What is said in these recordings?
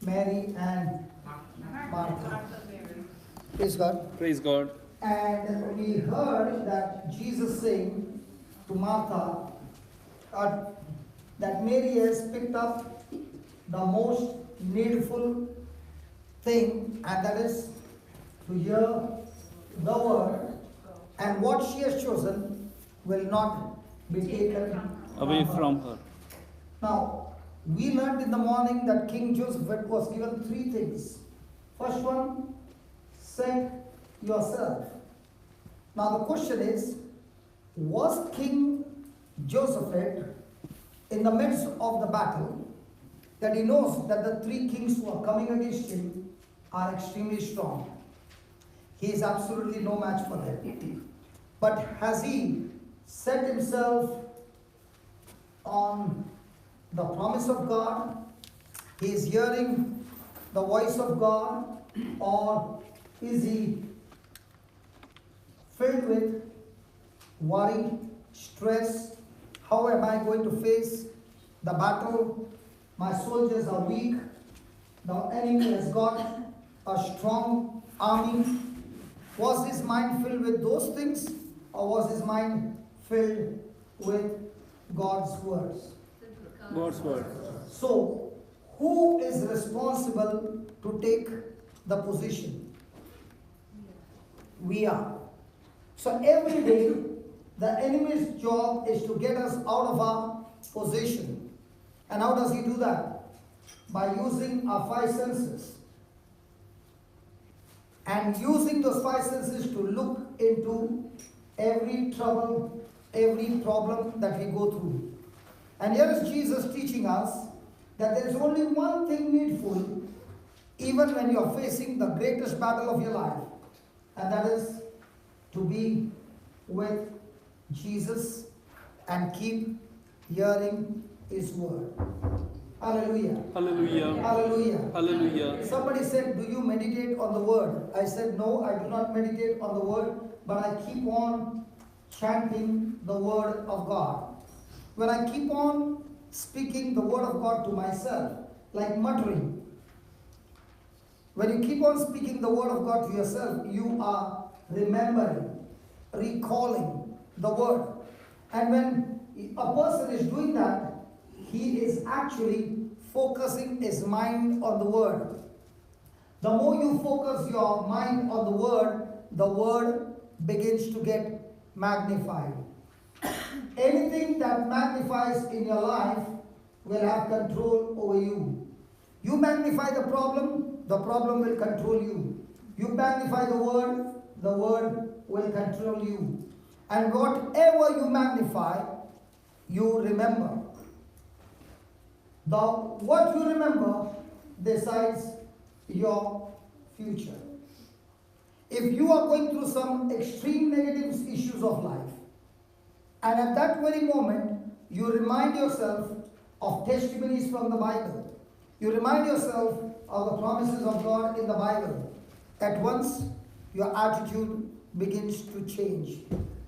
Mary and Martha. Praise God. Praise God. And we heard that Jesus saying to Martha that Mary has picked up the most needful thing, and that is to hear the word, and what she has chosen will not be taken Away from her. Now, we learned in the morning that King Joseph was given 3 things. First one, set yourself. Now the question is, was King Joseph in the midst of the battle, that he knows that the 3 kings who are coming against him are extremely strong? He is absolutely no match for them. But has he set himself on the promise of God? He is hearing the voice of God, or is he filled with worry, stress? How am I going to face the battle? My soldiers are weak. The enemy has got a strong army. Was his mind filled with those things, or was his mind filled with God's words? God's word. So, who is responsible to take the position? We are. So every day, the enemy's job is to get us out of our position. And how does he do that? By using our 5 senses. And using those 5 senses to look into every trouble, every problem that we go through. And here is Jesus teaching us that there is only one thing needful, even when you are facing the greatest battle of your life, and that is to be with Jesus and keep hearing his word. Hallelujah. Hallelujah. Hallelujah. Hallelujah. Somebody said, do you meditate on the word? I said, no, I do not meditate on the word, but I keep on chanting the word of God. When I keep on speaking the word of God to myself, like muttering, when you keep on speaking the word of God to yourself, you are remembering, recalling the word. And when a person is doing that, he is actually focusing his mind on the word. The more you focus your mind on the word begins to get magnified. Anything that magnifies in your life will have control over you. You magnify the problem will control you. You magnify the word will control you. And whatever you magnify, you remember. What you remember decides your future. If you are going through some extreme negative issues of life, and at that very moment, you remind yourself of testimonies from the Bible, you remind yourself of the promises of God in the Bible, at once your attitude begins to change.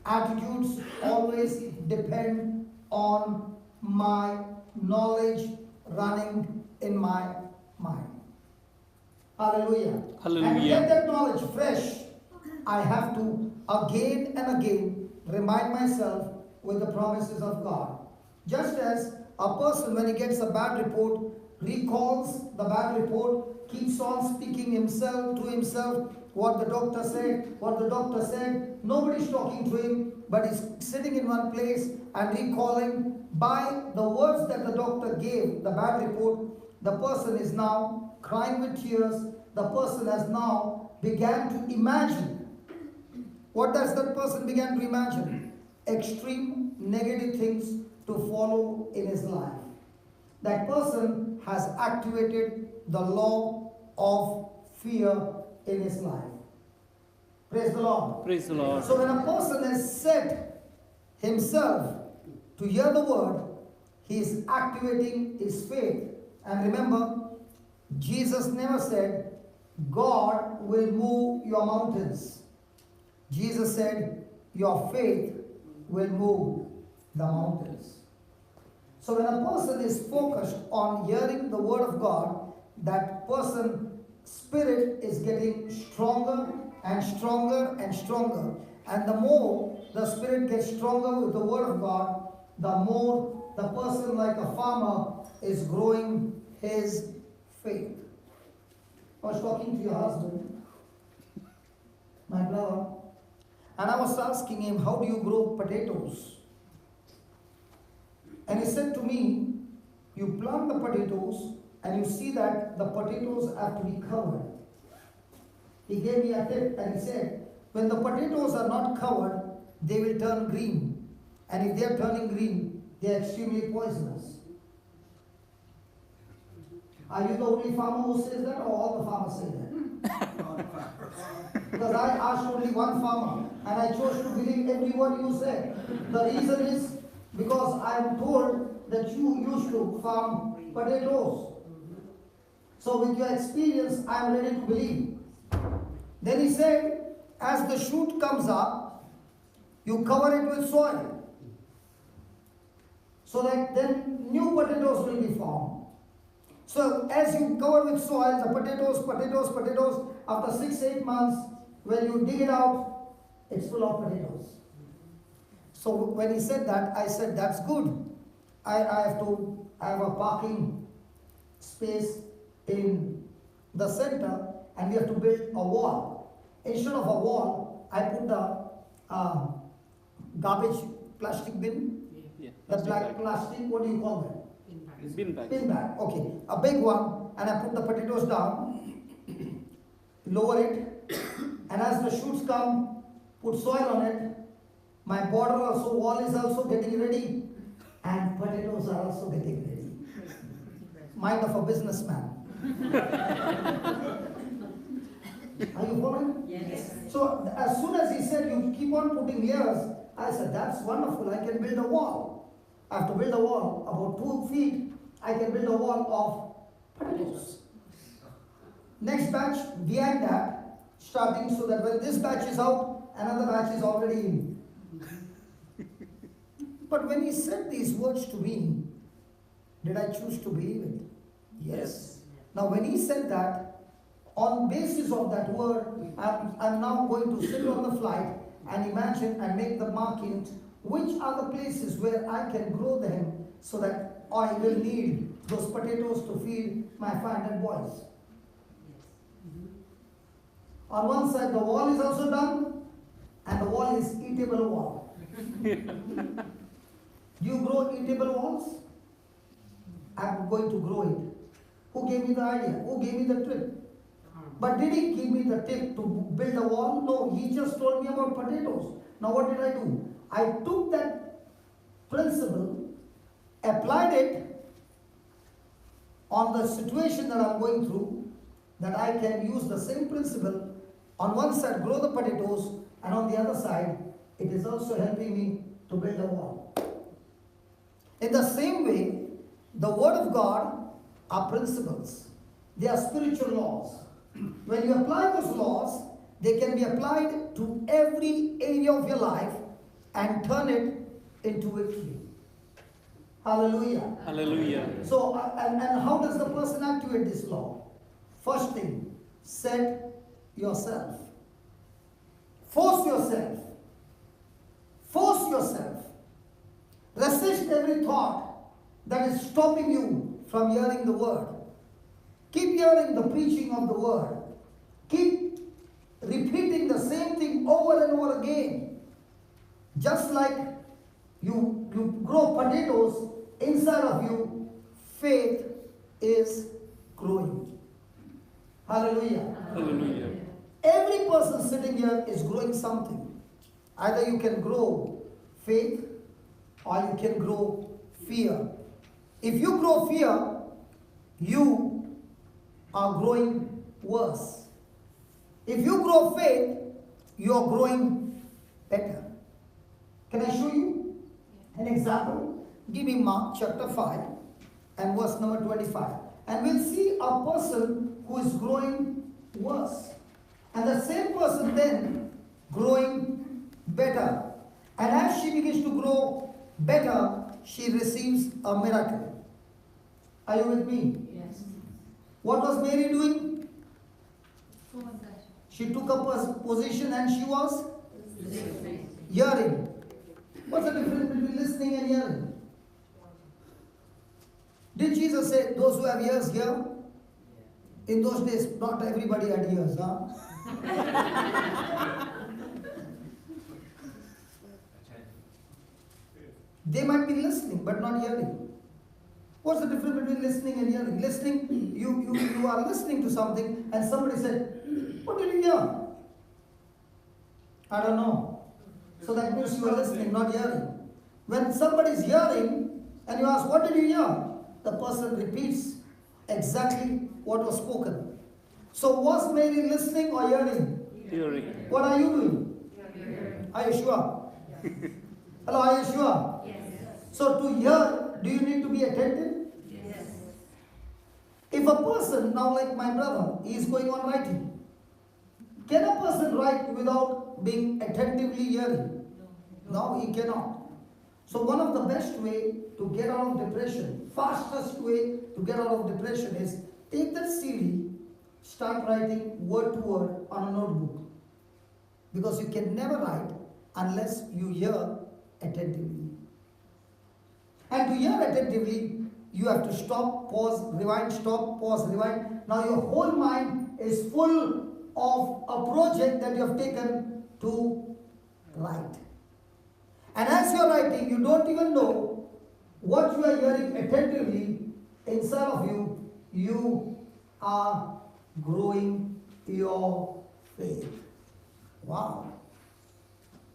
Attitudes always depend on my knowledge running in my mind. Hallelujah. Hallelujah. And to get that knowledge fresh, I have to again and again remind myself with the promises of God. Just as a person, when he gets a bad report, recalls the bad report, keeps on speaking to himself what the doctor said. Nobody's talking to him, but he's sitting in one place and recalling by the words that the doctor gave, the bad report. The person is now crying with tears. The person has now began to imagine. What does that person begin to imagine? Extreme negative things to follow in his life. That person has activated the law of fear in his life. Praise the Lord. Praise the Lord. So when a person has set himself to hear the word, he is activating his faith. And remember, Jesus never said, God will move your mountains. Jesus said, your faith will move the mountains. So when a person is focused on hearing the word of God, that person spirit is getting stronger and stronger and stronger. And the more the spirit gets stronger with the word of God, the more the person, like a farmer, is growing his faith. I was talking to your husband, my brother, and I was asking him, how do you grow potatoes? And he said to me, you plant the potatoes and you see that the potatoes have to be covered. He gave me a tip and he said, when the potatoes are not covered, they will turn green. And if they are turning green, they are extremely poisonous. Are you the only farmer who says that, or all the farmers say that? Because I asked only one farmer and I chose to believe every word you said. The reason is because I am told that you used to farm potatoes. So with your experience, I am ready to believe. Then he said, as the shoot comes up, you cover it with soil. So that then new potatoes will be formed. So as you cover with soil, the potatoes, after 6-8 months, when you dig it out, it's full of potatoes. So when he said that, I said, that's good. I have a parking space in the center and we have to build a wall. Instead of a wall, I put the garbage plastic bin. Yeah, The plastic black bag. plastic, what do you call that? Bin bag. Bin bag, okay. A big one, and I put the potatoes down, lower it, and as the shoots come, put soil on it. My border also, wall is also getting ready, and potatoes are also getting ready. Mind of a businessman. Are you following? Yes. So as soon as he said you keep on putting layers, I said that's wonderful, I can build a wall. I have to build a wall about 2 feet. I can build a wall of potatoes. Next batch behind that, starting so that when this batch is out, another batch is already in. But when he said these words to me, did I choose to believe it? Yes. Now when he said that, on basis of that word, I'm now going to sit on the flight and imagine and make the marking which are the places where I can grow them so that I will need those potatoes to feed my 500 boys. On one side the wall is also done and the wall is eatable wall. Do you grow eatable walls? I'm going to grow it. Who gave me the idea? Who gave me the trick? But did he give me the tip to build a wall? No, he just told me about potatoes. Now what did I do? I took that principle, applied it on the situation that I'm going through, that I can use the same principle. On one side grow the potatoes, and on the other side it is also helping me to build a wall. In the same way, the Word of God are principles. They are spiritual laws. When you apply those laws, they can be applied to every area of your life and turn it into victory. Hallelujah. Hallelujah. So, and how does the person activate this law? First thing, set yourself. Force yourself. Force yourself. Resist every thought that is stopping you from hearing the word. Keep hearing the preaching of the word. Keep repeating the same thing over and over again. Just like you grow potatoes, inside of you, faith is growing. Hallelujah. Hallelujah. Every person sitting here is growing something. Either you can grow faith or you can grow fear. If you grow fear, you are growing worse. If you grow faith, you are growing better. Can I show you an example? Give me Mark chapter 5 and verse number 25. And we'll see a person who is growing worse. And the same person then growing better. And as she begins to grow better, she receives a miracle. Are you with me? Yes. What was Mary doing? She took up a position and she was hearing. What's the difference between listening and hearing? Did Jesus say, those who have ears hear? In those days, not everybody had ears, huh? They might be listening, but not hearing. What's the difference between listening and hearing? Listening, you are listening to something and somebody said, what did you hear? I don't know. So that means you are listening, not hearing. When somebody is hearing and you ask, what did you hear? The person repeats exactly what was spoken. So was Mary listening or hearing? Hearing. What are you doing? Hearing. Are you sure? Hello, are you sure? Yes. So to hear, do you need to be attentive? Yes. If a person, now like my brother, he is going on writing. Can a person write without being attentively hearing? No, he cannot. So one of the best way to get out of depression, fastest way to get out of depression is take that CD, start writing word to word on a notebook. Because you can never write unless you hear attentively. And to hear attentively, you have to stop, pause, rewind, stop, pause, rewind. Now your whole mind is full of a project that you have taken to write. And as you are writing, you don't even know what you are hearing attentively inside of you. You are growing your faith. Wow.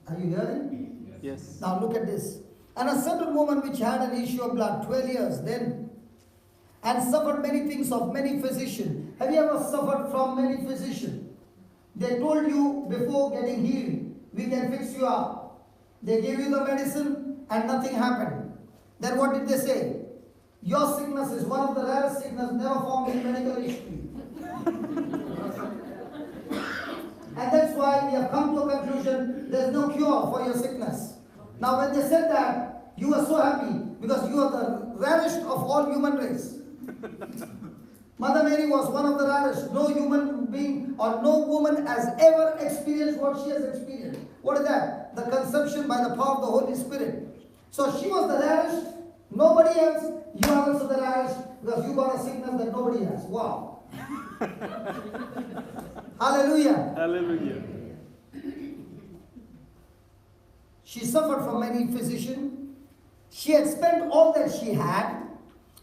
Are you hearing? Yes. Now look at this. And a certain woman which had an issue of blood 12 years then, and suffered many things of many physicians. Have you ever suffered from many physicians? They told you before getting healed, we can fix you up. They gave you the medicine and nothing happened. Then what did they say? Your sickness is one of the rarest sickness never found in medical history. And that's why we have come to a conclusion, there is no cure for your sickness. Now when they said that, you were so happy because you are the rarest of all human race. Mother Mary was one of the rarest. No human being or no woman has ever experienced what she has experienced. What is that? The conception by the power of the Holy Spirit. So she was the rarest. Nobody else. You are also the rarest because you got a sickness that nobody has. Wow. Hallelujah. Hallelujah. She suffered from many physicians. She had spent all that she had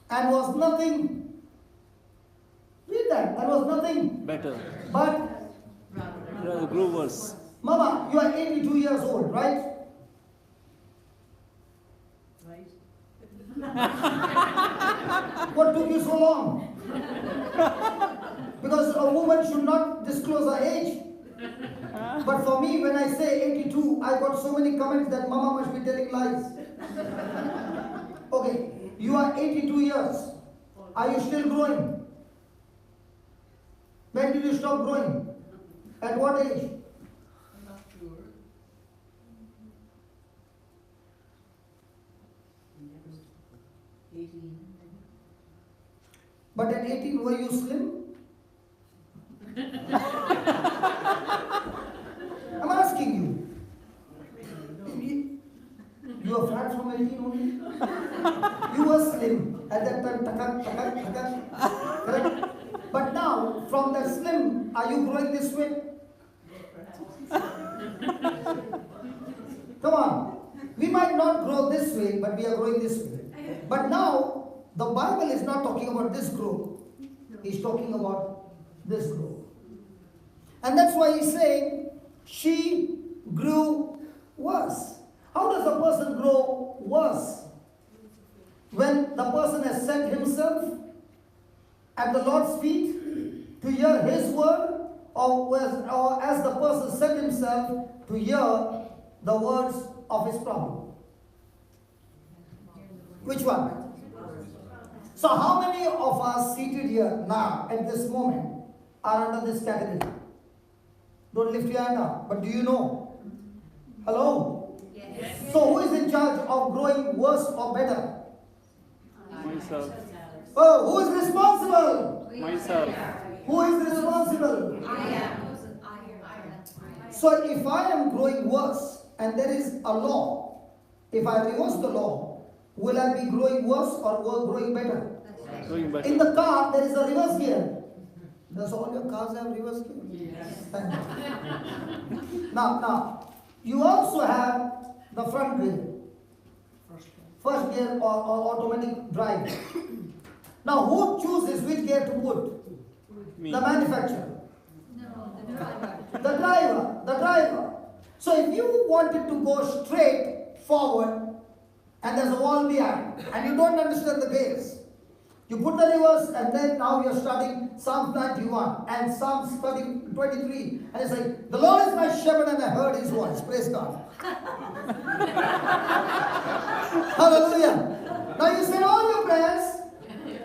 and was nothing. Read that. And was nothing. Better. But, Grow worse. Mama, you are 82 years old, right? What took you so long? Because a woman should not disclose her age. But for me, when I say 82, I got so many comments that Mama must be telling lies. Okay, you are 82 years. Are you still growing? When did you stop growing? At what age? I'm not sure. Never. 18. But at 18, were you slim? I'm asking you. You were fat from 18 only? You were slim at that time. Correct? But now, from that slim, are you growing this way? Come on. We might not grow this way, but we are growing this way. But now, the Bible is not talking about this growth. He's talking about this growth. And that's why he's saying, she grew worse. How does a person grow worse? When the person has set himself at the Lord's feet to hear His word, or as the person set himself to hear the words of his problem? Which one? So how many of us seated here now at this moment are under this category? Don't lift your hand up, but do you know? Hello? Yes. So who is in charge of growing worse or better? Myself. Oh, who is responsible? Myself. Who is responsible? So if I am growing worse and there is a law, if I reverse the law, will I be growing worse or growing better? Going better. In the car, there is a reverse gear. Does all your cars have reverse gear? Yes. Now, you also have the front gear. First gear or automatic drive. Now, who chooses which gear to put? Me. The manufacturer. No, the driver. The driver. So if you wanted to go straight forward and there's a wall behind and you don't understand the gears, you put the reverse and then now you're studying Psalm 91 and Psalm 23 and it's like, the Lord is my shepherd and I heard his voice. Praise God. Hallelujah. Now you said all your prayers,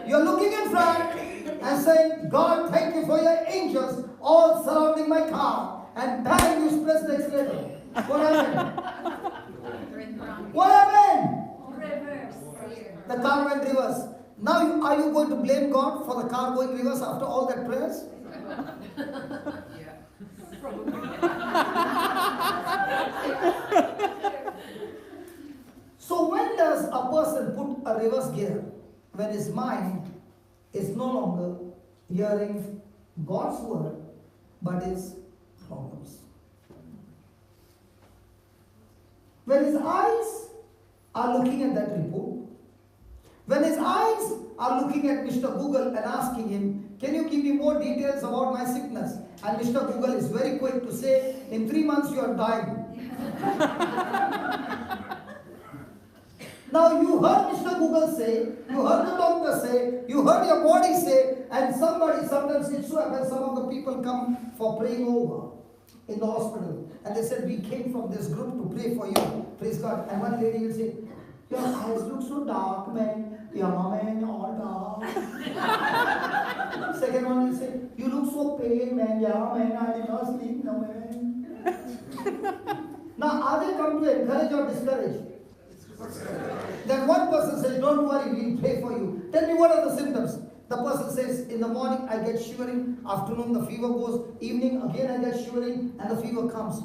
you're looking in front and saying, God, thank you for your angels all surrounding my car. And bang, you press the accelerator. What happened? What happened? Reverse. The car went reverse. Now, are you going to blame God for the car going reverse after all that prayers? So when does a person put a reverse gear? When his mind is no longer hearing God's word, but his problems. When his eyes are looking at that report, when his eyes are looking at Mr. Google and asking him, can you give me more details about my sickness? And Mr. Google is very quick to say, in 3 months you are dying. Now you heard Mr. Google say, you heard the doctor say, you heard your body say, and sometimes it so happens some of the people come for praying over in the hospital. And they said, we came from this group to pray for you. Praise God. And one lady will say, your eyes look so dark, man. Yeah, man, all dark. Second one will say, you look so pale, man. Yeah, man, I did not sleep, no, man. Now, are they come to encourage or discourage? Then one person says, don't worry, we'll pray for you. Tell me what are the symptoms. The person says, in the morning I get shivering, afternoon the fever goes, evening again I get shivering, and the fever comes.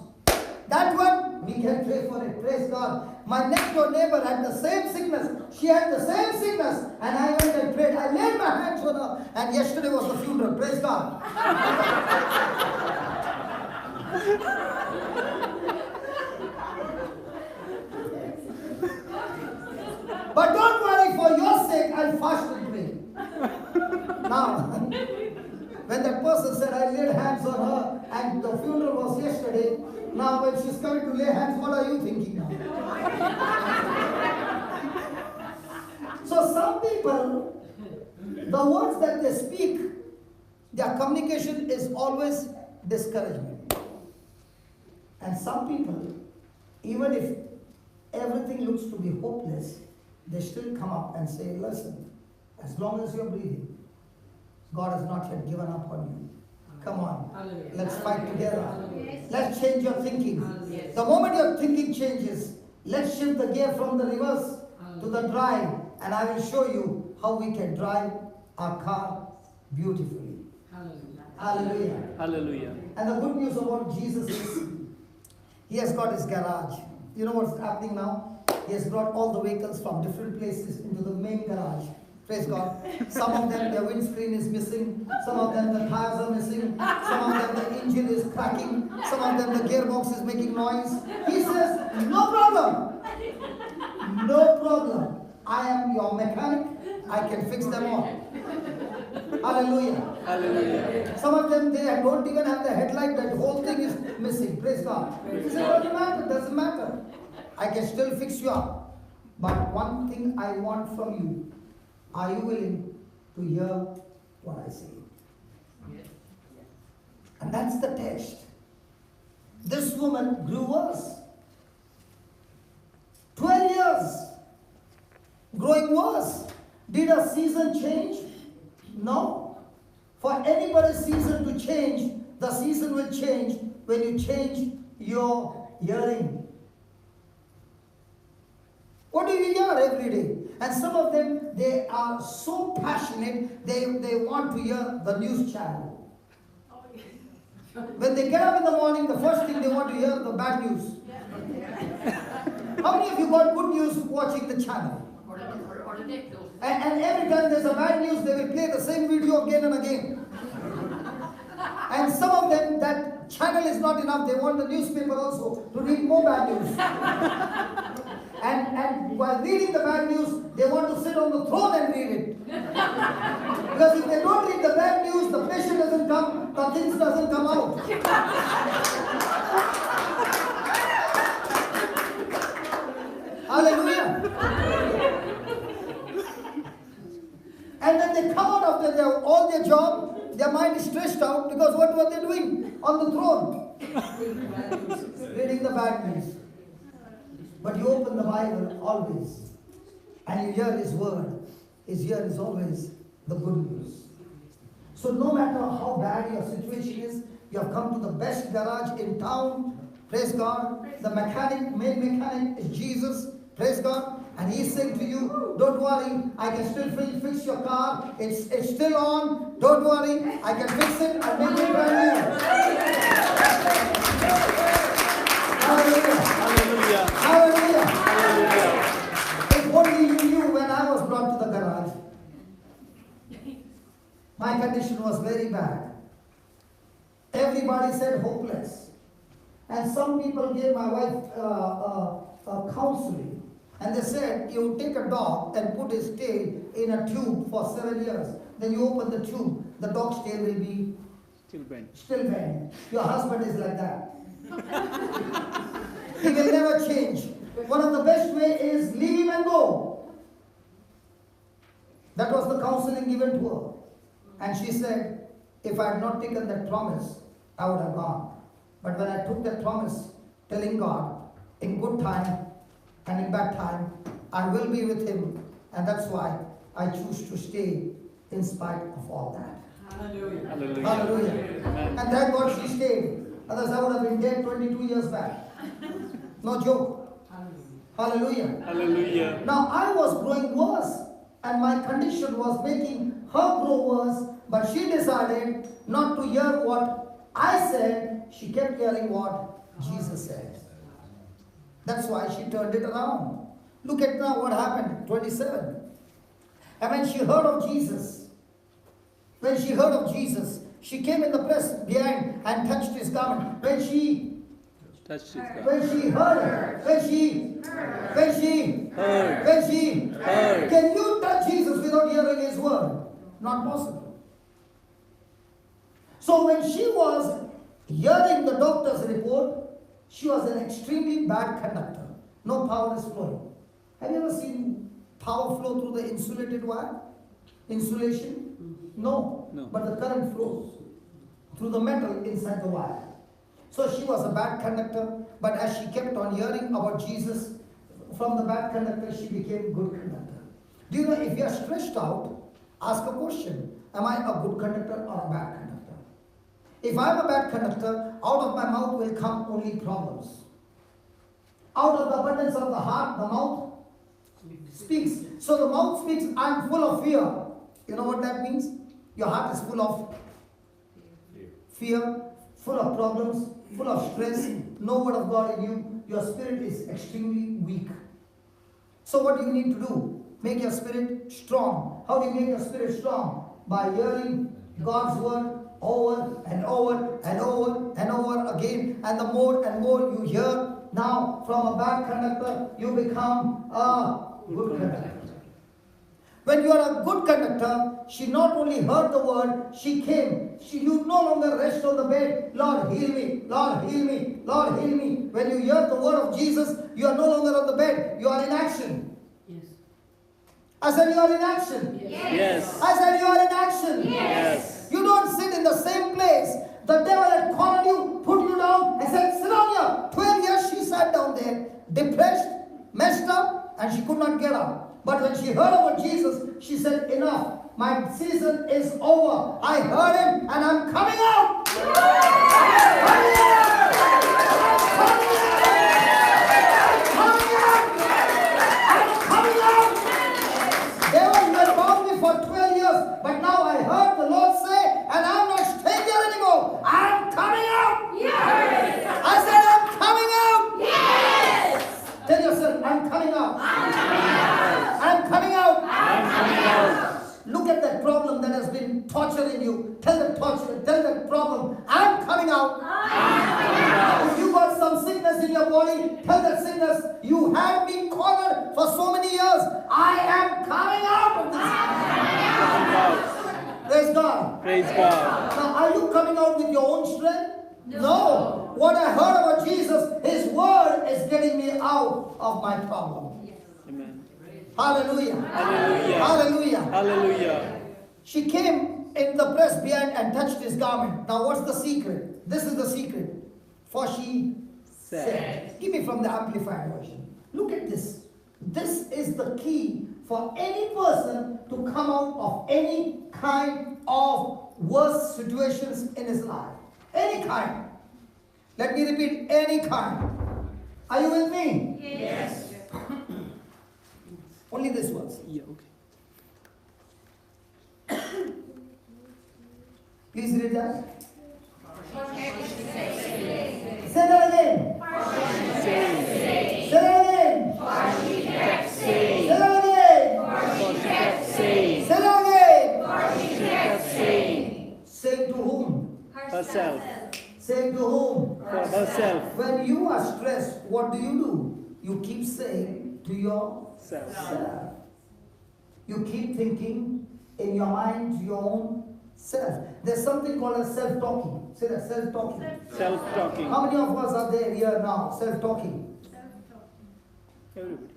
That one, we can pray for it. Praise God. My next door neighbor had the same sickness. She had the same sickness. And I went and prayed. I laid my hands on her. And yesterday was the funeral. Praise God. But don't worry, for your sake, I'll fast and pray. Now, when that person said, I laid hands on her and the funeral was yesterday, now when she's coming to lay hands, what are you thinking now? So some people, the words that they speak, their communication is always discouragement. And some people, even if everything looks to be hopeless, they still come up and say, listen, as long as you're breathing, God has not yet given up on you. Come on, Hallelujah. let's fight together. Hallelujah. Let's change your thinking. Hallelujah. The moment your thinking changes, let's shift the gear from the reverse to the drive, and I will show you how we can drive our car beautifully. Hallelujah. Hallelujah. Hallelujah. And the good news about Jesus is, he has got his garage. You know what's happening now? He has brought all the vehicles from different places into the main garage. Praise God. Some of them, their windscreen is missing. Some of them, the tires are missing. Some of them, the engine is cracking. Some of them, the gearbox is making noise. He says, no problem. No problem. I am your mechanic. I can fix them all. Hallelujah. Hallelujah. Some of them, they don't even have the headlight. That whole thing is missing. Praise God. He said, doesn't matter. Doesn't matter. I can still fix you up. But one thing I want from you. Are you willing to hear what I say? Yes. And that's the test. This woman grew worse. 12 years. Growing worse. Did a season change? No. For anybody's season to change, the season will change when you change your hearing. What do you hear every day? And some of them, they are so passionate, they want to hear the news channel. When they get up in the morning, the first thing they want to hear the bad news. How many of you got good news watching the channel? And every time there's a bad news, they will play the same video again and again. And some of them, that channel is not enough. They want the newspaper also to read more bad news. And while reading the bad news, they want to sit on the throne and read it. Because if they don't read the bad news, the patient doesn't come, the things doesn't come out. Hallelujah. And when they come out after all their job, their mind is stressed out because what were they doing on the throne? Reading the bad news. But you open the Bible always, and you hear His word. His ear is always the good news. So no matter how bad your situation is, you have come to the best garage in town. Praise God. The main mechanic is Jesus. Praise God. And He's saying to you, don't worry, I can still fix your car. It's still on. Don't worry, I can fix it and make it brand new. Hallelujah. Hallelujah. Hallelujah. Hallelujah. If only you knew when I was brought to the garage. My condition was very bad. Everybody said hopeless. And some people gave my wife counseling. And they said, you take a dog and put his tail in a tube for 7 years. Then you open the tube, the dog's tail will be still bent. Your husband is like that. He will never change. One of the best way is leave him and go. That was the counseling given to her. And she said, if I had not taken that promise, I would have gone. But when I took that promise, telling God, in good time and in bad time, I will be with Him. And that's why I choose to stay in spite of all that. Hallelujah. Hallelujah. Hallelujah. Amen. And thank God she stayed. Otherwise I would have been dead 22 years back. No joke. Hallelujah. Hallelujah. Now I was growing worse, and my condition was making her grow worse, but she decided not to hear what I said. She kept hearing what Jesus said. That's why she turned it around. Look at now what happened, 27. And when she heard of Jesus, she came in the press behind and touched His garment. When she heard, can you touch Jesus without hearing His word? Not possible. So when she was hearing the doctor's report, she was an extremely bad conductor. No power is flowing. Have you ever seen power flow through the insulated wire? Insulation? No. But the current flows through the metal inside the wire. So she was a bad conductor, but as she kept on hearing about Jesus, from the bad conductor she became a good conductor. Do you know, if you are stressed out, ask a question. Am I a good conductor or a bad conductor? If I am a bad conductor, out of my mouth will come only problems. Out of the abundance of the heart, the mouth speaks. So the mouth speaks, I am full of fear. You know what that means? Your heart is full of fear, full of problems, full of stress, no word of God in you. Your spirit is extremely weak. So what do you need to do? Make your spirit strong. How do you make your spirit strong? By hearing God's word over and over and over and over again. And the more and more you hear, now from a bad conductor, you become a good conductor. When you are a good conductor, she not only heard the word, she came. You no longer rest on the bed. Lord, heal me. Lord, heal me. Lord, heal me. When you hear the word of Jesus, you are no longer on the bed. You are in action. Yes. I said you are in action. Yes. I said you are in action. Yes. You don't sit in the same place. The devil had cornered you, put you down, and said, sit down here. 12 years she sat down there, depressed, messed up, and she could not get up. But when she heard about Jesus, she said, enough. My season is over. I heard Him and I'm coming out. Coming out. Coming out. Coming out. I'm coming out. tell the problem, I'm coming out. If you got some sickness in your body, tell that sickness, you had me cornered for so many years. I am coming out of this. Praise God. Praise God. Now, are you coming out with your own strength? No. What I heard about Jesus, His word is getting me out of my problem. Amen. Hallelujah. Hallelujah. Hallelujah. Hallelujah. She came in the press behind and touched his garment. Now, what's the secret? This is the secret. For she said. Give me from the Amplified version. Look at this. This is the key for any person to come out of any kind of worse situations in his life. Any kind. Let me repeat, any kind. Are you with me? Yes. Only this words. Yeah, okay. Please read that. Say that again. Saying. Say that again. Saying. Say that again. For she kept saying. Say that again. She kept saying. Saying to whom? Herself. Saying to whom? For herself. When you are stressed, what do? You keep saying to yourself. Self. You keep thinking in your mind to your own self. There's something called as self-talking. Say that, self-talking. Self-talking. How many of us are there here now, self-talking? Everybody.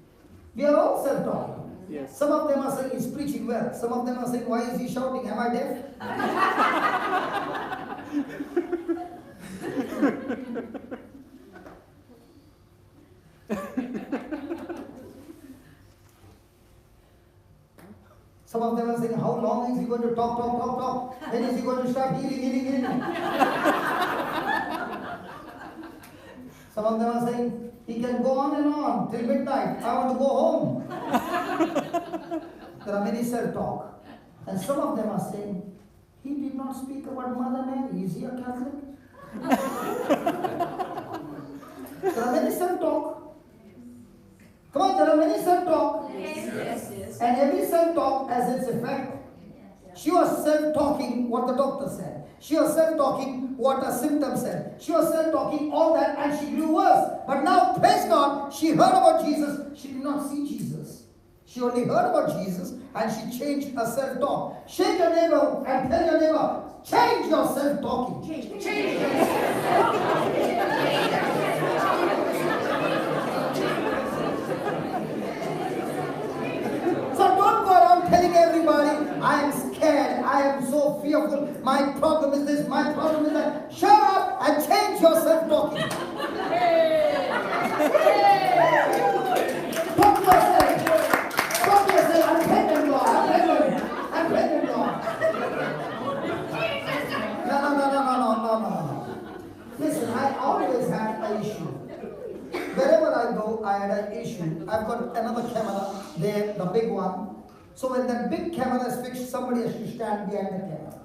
We are all self-talking. Yes. Some of them are saying he's preaching well. Some of them are saying, why is he shouting? Am I deaf? Some of them are saying, how long is he going to talk? When is he going to start healing? Some of them are saying, he can go on and on till midnight. I want to go home. There are many self-talk. And some of them are saying, he did not speak about Mother Mary. Is he a Catholic? There are many self-talk. Come on, there are many self-talk. Yes. And every self-talk has its effect. She was self-talking what the doctor said. She was self-talking what her symptoms said. She was self-talking all that and she grew worse. But now, praise God, she heard about Jesus. She did not see Jesus. She only heard about Jesus and she changed her self-talk. Shake your neighbor and tell your neighbor, change your self-talking. Change your So don't go around telling everybody, I am scared, I am so fearful, my problem is this, my problem is that. Shut up and change your self-talking. Talk to yourself. Talk to yourself, I'm pregnant, Lord, I'm pregnant, Lord. No. Listen, I always had an issue. Wherever I go, I had an issue. I've got another camera there, the big one. So when that big camera is fixed, somebody has to stand behind the camera.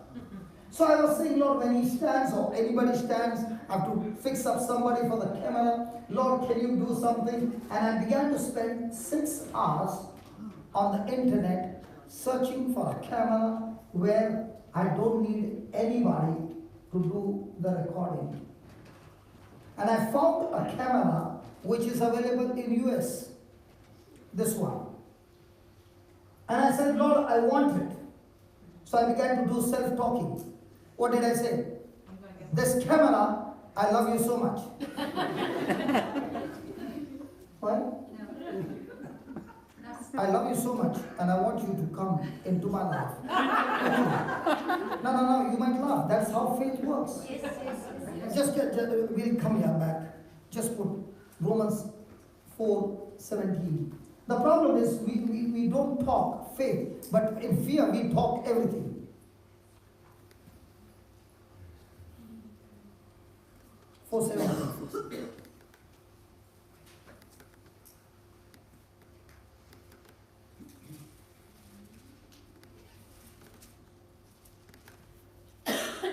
So I was saying, Lord, when he stands or anybody stands, I have to fix up somebody for the camera. Lord, can you do something? And I began to spend 6 hours on the internet searching for a camera where I don't need anybody to do the recording. And I found a camera which is available in US. This one. And I said, Lord, I want it. So I began to do self-talking. What did I say? This camera, I love you so much. What? I love you so much and I want you to come into my life. No, you might laugh. That's how faith works. Just we'll come here back. Just put Romans 4:17. The problem is we don't talk faith, but in fear we talk everything.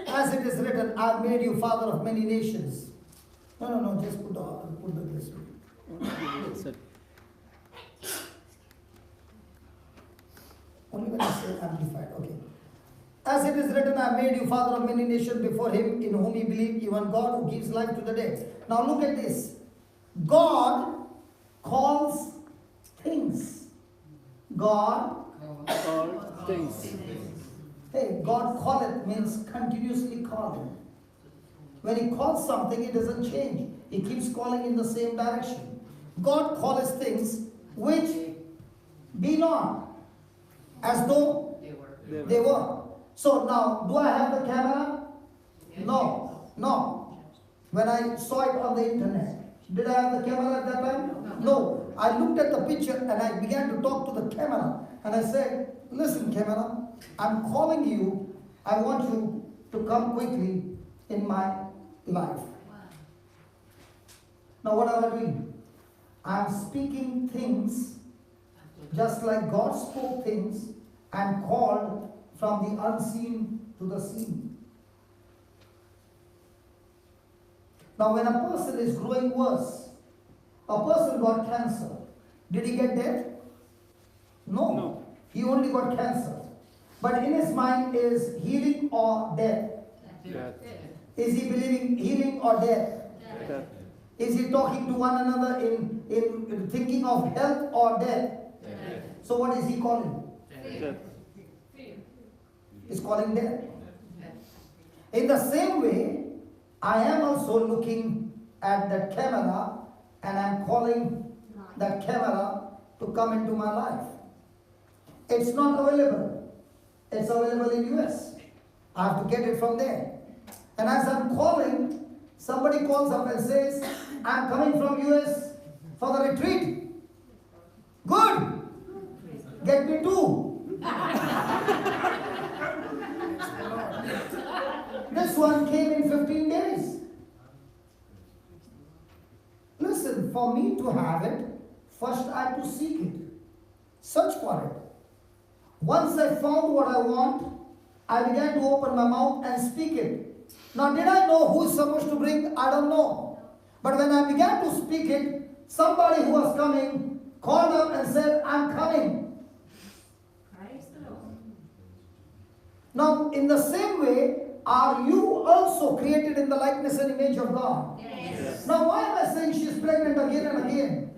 As it is written, I have made you father of many nations. No, just put the this way. Only when I say amplified, okay. As it is written, I made you father of many nations before him in whom ye believe, even God who gives life to the dead. Now look at this. God calls things. God, All things. hey, God calleth means continuously calling. When he calls something, it doesn't change. He keeps calling in the same direction. God calls things which be not, as though they were. So now, do I have the camera? No, no. When I saw it on the internet, did I have the camera at that time? No. I looked at the picture and I began to talk to the camera. And I said, listen, camera, I'm calling you. I want you to come quickly in my life. Now what am I doing? I'm speaking things just like God spoke things and called from the unseen to the seen. Now when a person is growing worse, a person got cancer. Did he get death? No. No. He only got cancer. But in his mind is healing or death. Death. Is he believing healing or death? Death. Is he talking to one another in thinking of health or death? So what is he calling? Death. He's calling death. In the same way, I am also looking at that camera and I'm calling that camera to come into my life. It's not available. It's available in US. I have to get it from there. And as I'm calling, somebody calls up and says, I'm coming from US for the retreat. Good. Get me two. This one came in 15 days. Listen, for me to have it, first I have to seek it. Search for it. Once I found what I want, I began to open my mouth and speak it. Now, did I know who is supposed to bring? I don't know. But when I began to speak it, somebody who was coming called up and said, I'm coming. Praise the Lord. Now, in the same way, are you also created in the likeness and image of God? Yes. Now, why am I saying she's pregnant again and again?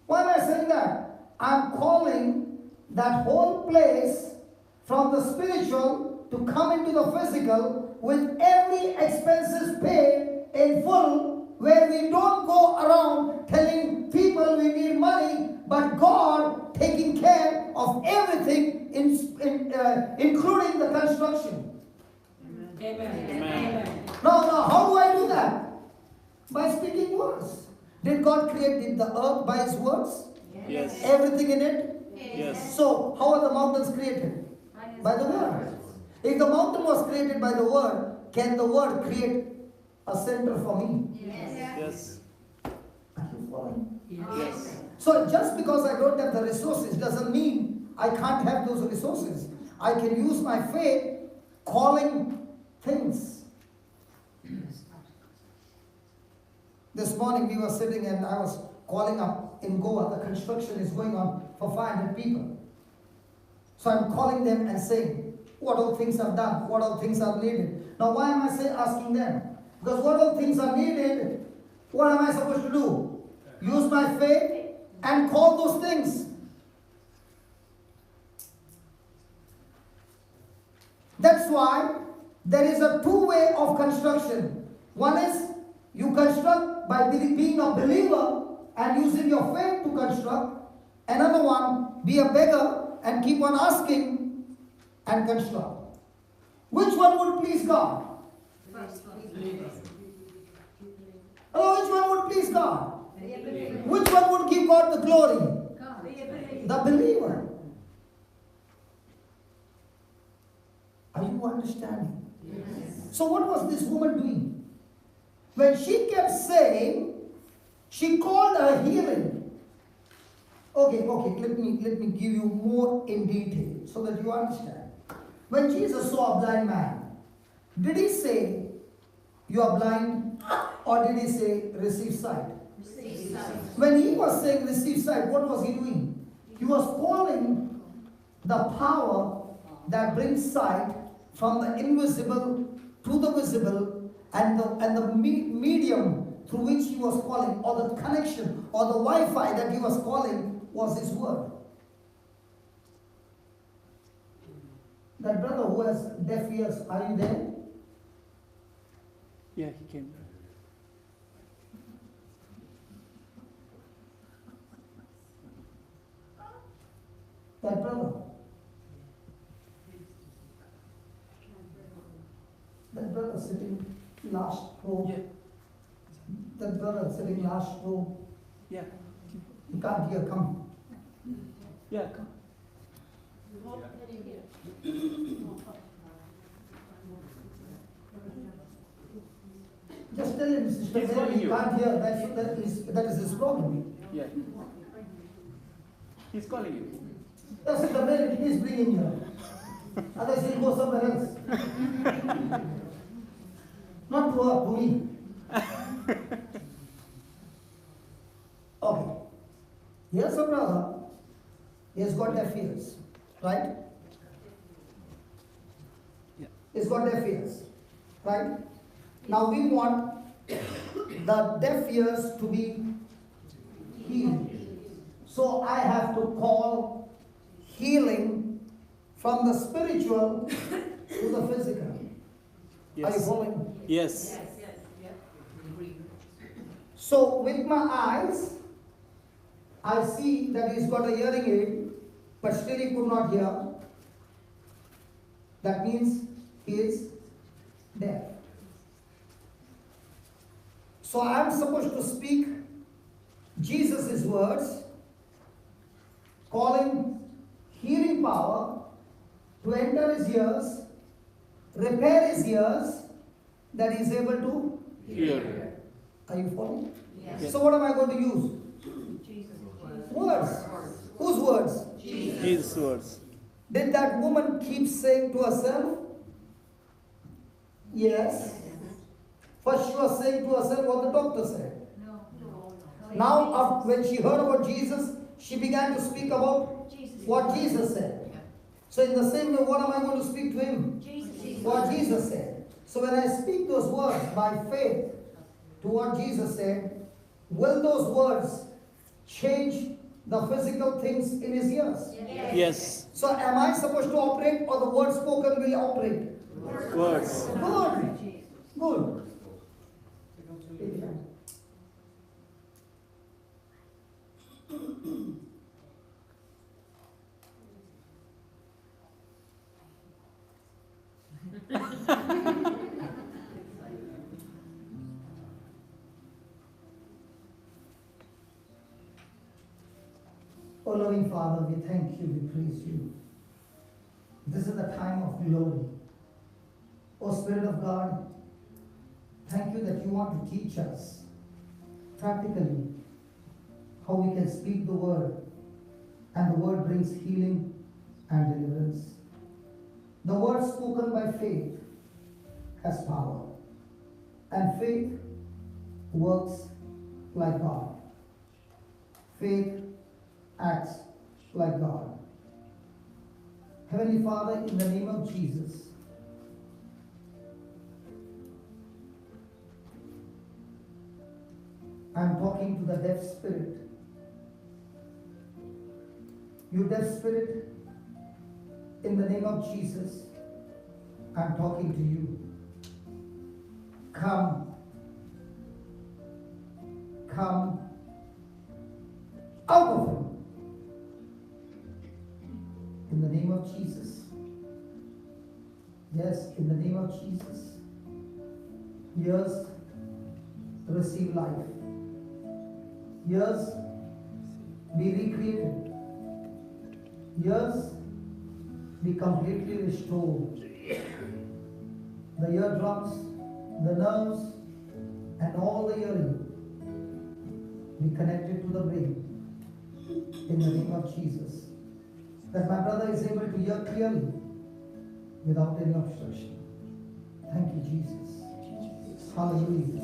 Why am I saying that? I'm calling that whole place from the spiritual to come into the physical with every expenses paid in full, where we don't go around telling people we need money, but God taking care of everything, including the construction. Amen. Amen. Now, how do I do that? By speaking words. Did God create the earth by His words? Yes. Everything in it? Yes. So, how are the mountains created? By the word. If the mountain was created by the word, can the word create a center for me? Yes. Are you following? Yes. So, just because I don't have the resources doesn't mean I can't have those resources. I can use my faith calling things. This morning we were sitting and I was calling up in Goa. The construction is going on for 500 people. So I'm calling them and saying, what all things are done? What all things are needed? Now why am I asking them? Because what all things are needed, what am I supposed to do? Use my faith and call those things. That's why there is a two-way of construction. One is you construct by being a believer and using your faith to construct. Another one, be a beggar and keep on asking and construct. Which one would please God? Oh, which one would please God? Which one would give God the glory? The believer. Are you understanding? Yes. So what was this woman doing? When she kept saying, she called her healing. Okay, let me give you more in detail so that you understand. When Jesus saw a blind man, did he say, you are blind? Or did he say, receive sight? Receive sight. When he was saying receive sight, what was he doing? He was calling the power that brings sight from the invisible to the visible, and the medium through which he was calling, or the connection, or the Wi-Fi that he was calling, was his word. That brother who has deaf ears, are you there? Yeah, he came. That brother. That brother sitting last row. Yeah. That brother sitting last row. Yeah. You can't hear, come. Yeah, come. Just tell him, Sister He's Mary, calling he you. can't hear. That is his problem. Yeah. He's calling you. Yes, Sister Mary, please bring him here. Otherwise he'll go somewhere else. Not to her, to me. Okay. Here's a brother. He has got deaf ears. Right? Yeah. He's got deaf ears. Right? Now we want the deaf ears to be healed. So I have to call healing from the spiritual to the physical. Are you Yes. following? Yes. So with my eyes, I see that he's got a hearing aid, but still he could not hear. That means he is deaf. So I am supposed to speak Jesus' words, calling healing power to enter his ears, repair his ears, that he is able to Here. Are you following? Yes. So what am I going to use? Words. Whose words? His words. Did that woman keep saying to herself? Yes. First she was saying to herself what the doctor said. Now when she heard about Jesus, she began to speak about what Jesus said. So in the same way, what am I going to speak to him? What Jesus said. So when I speak those words by faith to what Jesus said, will those words change the physical things in his ears? Yes. So am I supposed to operate, or the word spoken will operate? Words. Good. Good. Oh, loving Father, we thank you, we praise you. This is the time of glory. Oh, Spirit of God, thank you that you want to teach us practically how we can speak the word, and the word brings healing and deliverance. The word spoken by faith has power, and faith works like God. Faith acts like God. Heavenly Father, in the name of Jesus, I am talking to the deaf spirit. You deaf spirit, in the name of Jesus, I am talking to you. Come. Come out of him. In the name of Jesus. Yes, in the name of Jesus. Ears receive life. Ears be recreated. Ears be completely restored. The eardrums, the nerves, and all the hearing be connected to the brain. In the name of Jesus. That my brother is able to hear clearly without any obstruction. Thank you, Jesus. Hallelujah.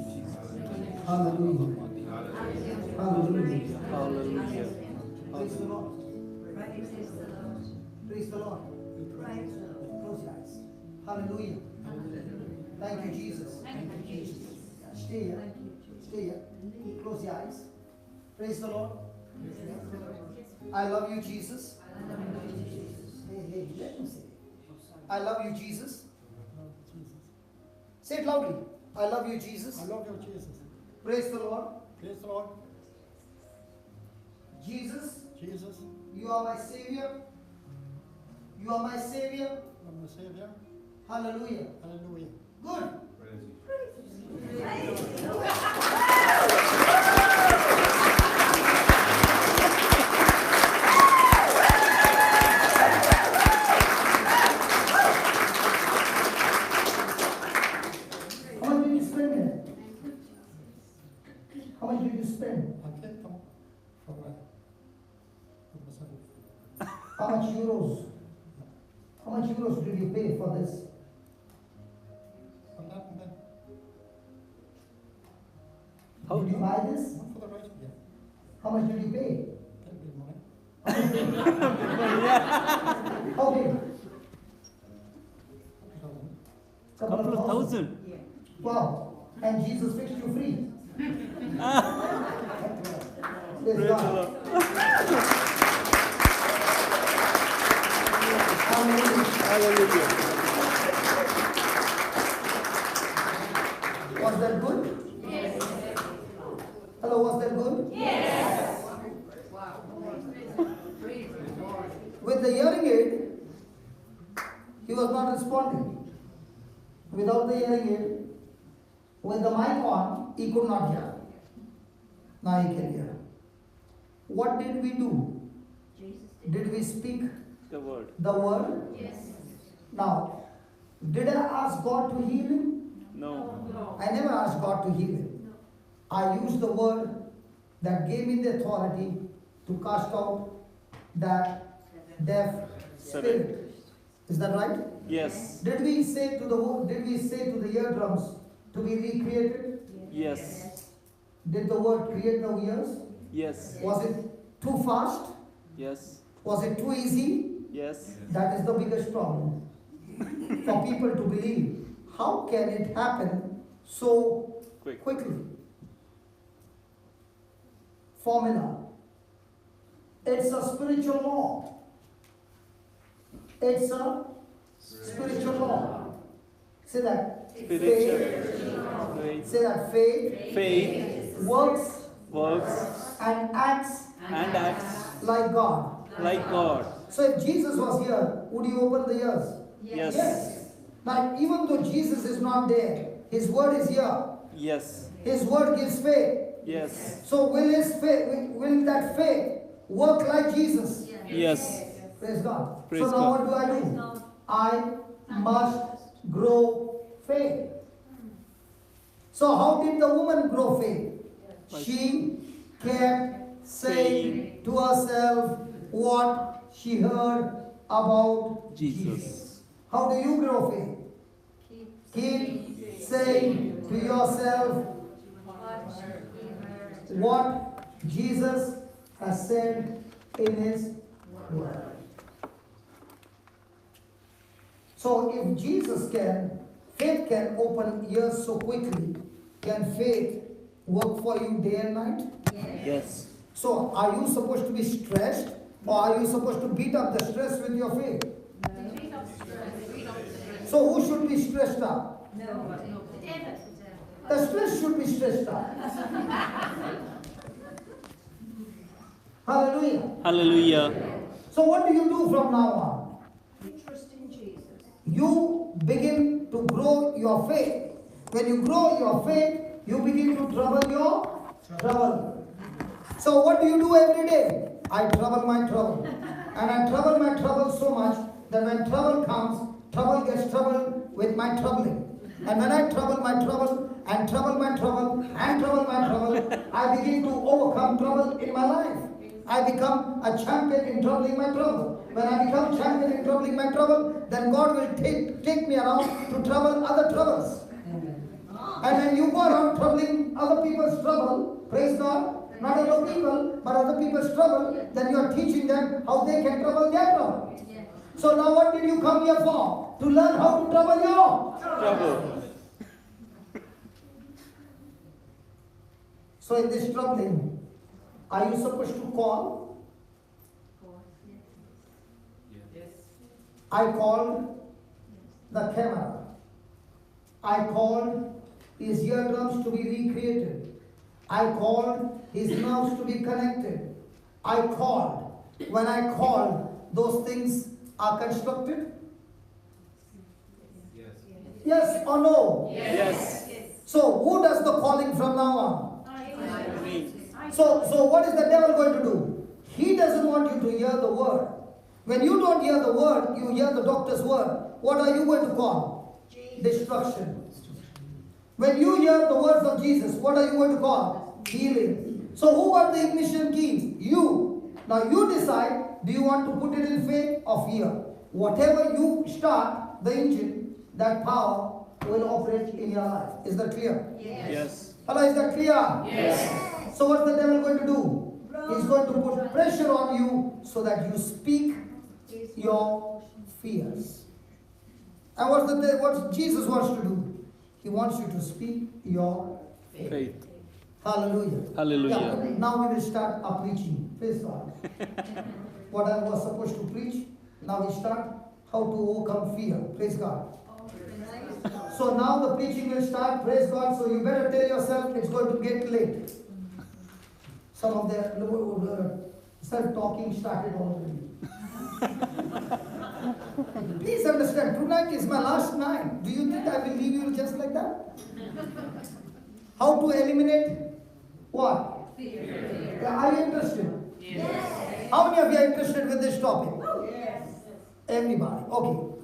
Hallelujah. Hallelujah. Hallelujah. Praise the Lord. Praise the Lord. Close your eyes. Hallelujah. Thank you, Jesus. Stay here. Stay here. Close your eyes. Praise the Lord. I love you, Jesus. Hey, let me say. I love you, Jesus. Say it loudly. I love you, Jesus. I love you, Jesus. Praise the Lord. Praise the Lord. Jesus, Jesus, you are my Savior. You are my Savior. I'm the Savior. Hallelujah. Hallelujah. Good. How much did you spend there? How much did you spend? I can't come from How much euros? How much euros did you pay for this? How Did you buy this? Not for the right, yeah. How much did you pay? Can't give money. How big? couple of thousand? Wow. And Jesus fixed you free. Praise Praise the God. Lord. Hallelujah. Hallelujah. Was that good? Yes. Hello, was that good? Yes. With the hearing aid, he was not responding. Without the hearing aid, with the mic on, he could not hear. Now he can hear. What did we do? Did we speak The word. the word? Yes. Now, did I ask God to heal him? No. I never asked God to heal him. I used the word that gave me the authority to cast out that deaf spirit. Is that right? Yes. Did we say to the eardrums to be recreated? Yes. Did the word create the ears? Yes. Was it too fast? Yes. Was it too easy? Yes. That is the biggest problem for people to believe. How can it happen so Quick. quickly? Formula. It's a spiritual law. It's a spiritual law. Say that. Faith. Spiritual. Say that faith Faith works works and acts and acts like God. like God. So if Jesus was here, would you open the ears? Yes. Now, even though Jesus is not there, His word is here. Yes. His word gives faith. Yes. So will that faith work like Jesus? Yes. Praise God. Praise so now God. what do? I must grow faith. So how did the woman grow faith? She kept saying to herself what she heard about Jesus. How do you grow faith? Keep saying to yourself what Jesus has said in His word. So if Jesus faith can open ears so quickly, can faith work for you day and night? Yes. So are you supposed to be stressed, or are you supposed to beat up the stress with your faith? So who should be stressed up? The stress should be stressed up. Hallelujah. Hallelujah. So what do you do from now on? Trust in Jesus. You begin to grow your faith. When you grow your faith, you begin to trouble your trouble. So what do you do every day? I trouble my trouble. And I trouble my trouble so much that when trouble comes, trouble gets trouble with my troubling. And when I trouble my trouble and trouble my trouble and trouble my trouble, I begin to overcome trouble in my life. I become a champion in troubling my trouble. When I become champion in troubling my trouble, then God will take me around to trouble other troubles. And when you go around troubling other people's trouble, praise God, not other people, but other people's trouble, then you are teaching them how they can trouble their trouble. So now what did you come here for? To learn how to trouble your. Trouble. So in this troubling, are you supposed to call? I called the camera. I called his eardrums to be recreated. I called his nerves to be connected. I called. When I called, those things are constructed? Yes or no? Yes. So who does the calling from now on? Me. So what is the devil going to do? He doesn't want you to hear the word. When you don't hear the word, you hear the doctor's word. What are you going to call? Destruction. When you hear the words of Jesus, what are you going to call? Healing. So who got the ignition key? You. Now you decide, do you want to put it in faith or fear? Whatever you start, the engine, that power will operate in your life. Is that clear? Yes. Hello, is that clear? Yes. So what's the devil going to do? He's going to put pressure on you so that you speak your fears. And what Jesus wants to do? He wants you to speak your faith. Faith. Hallelujah. Hallelujah. Yeah, now we will start our preaching. Praise God. What I was supposed to preach, now we start how to overcome fear. Praise God. So now the preaching will start. Praise God. So you better tell yourself it's going to get late. Some of the self-talking started already. Please understand, tonight is my last night. Do you think I will leave you just like that? How to eliminate what? Fear. Are you interested? Yes. How many of you are interested with this topic? Yes. Everybody. Okay.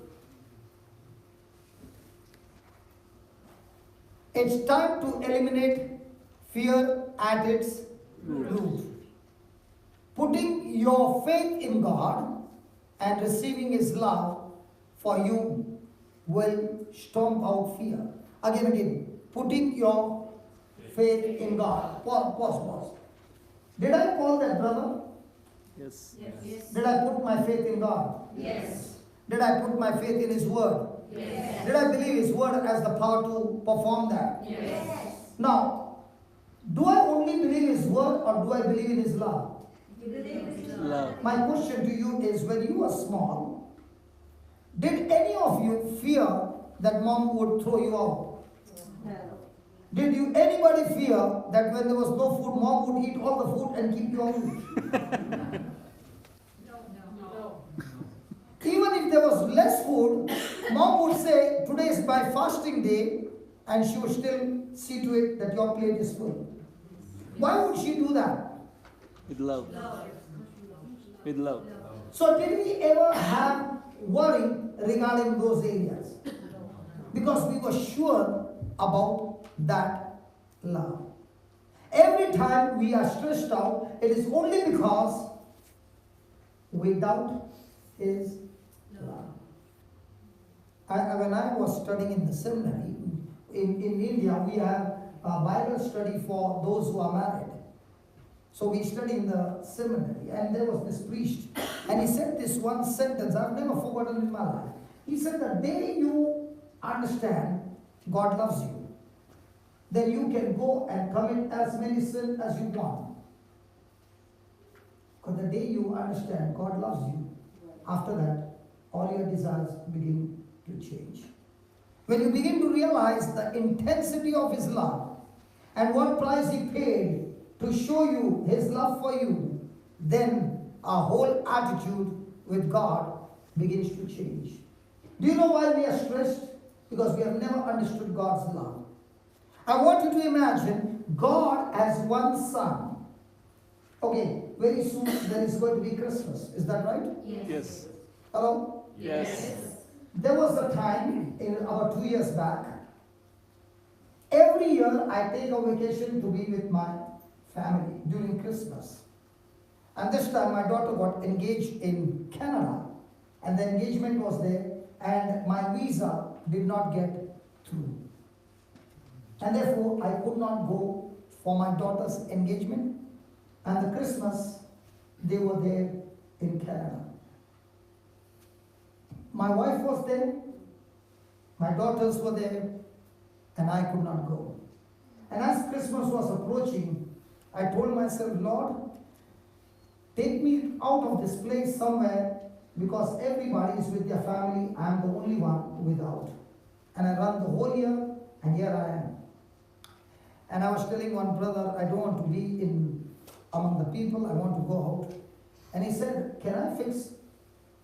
It's time to eliminate fear at its root. Putting your faith in God and receiving His love for you will stomp out fear. Again. Putting your faith in God. Pause. Did I call that brother? Yes. Yes. Did I put my faith in God? Yes. Did I put my faith in His word? Yes. Did I believe His word has the power to perform that? Yes. Now, do I only believe His word or do I believe in His love? Love. My question to you is, when you were small, did any of you fear that mom would throw you out? No. Did anybody fear that when there was no food, mom would eat all the food and keep you hungry? No. Even if there was less food, mom would say, today is my fasting day, and she would still see to it that your plate is full. Why would she do that? With love. With love. So did we ever have worry regarding those areas? Because we were sure about that love. Every time we are stressed out, it is only because we doubt His love. When I was studying in the seminary, in India, we have a Bible study for those who are married. So we studied in the seminary, and there was this priest, and he said this one sentence I've never forgotten in my life. He said, the day you understand God loves you, then you can go and commit as many sins as you want. Because the day you understand God loves you, after that, all your desires begin to change. When you begin to realize the intensity of His love and what price He paid to show you His love for you, then our whole attitude with God begins to change. Do you know why we are stressed? Because we have never understood God's love. I want you to imagine God has one son. Okay, very soon there is going to be Christmas. Is that right? Yes. Hello? Yes. There was a time, about 2 years back, every year I take a vacation to be with my family during Christmas. And this time my daughter got engaged in Canada, and the engagement was there, and my visa did not get through. And therefore I could not go for my daughter's engagement, and the Christmas they were there in Canada. My wife was there, my daughters were there, and I could not go. And as Christmas was approaching, I told myself, Lord, take me out of this place somewhere, because everybody is with their family, I am the only one without. And I run the whole year, and here I am. And I was telling one brother, I don't want to be among the people, I want to go out. And he said, can I fix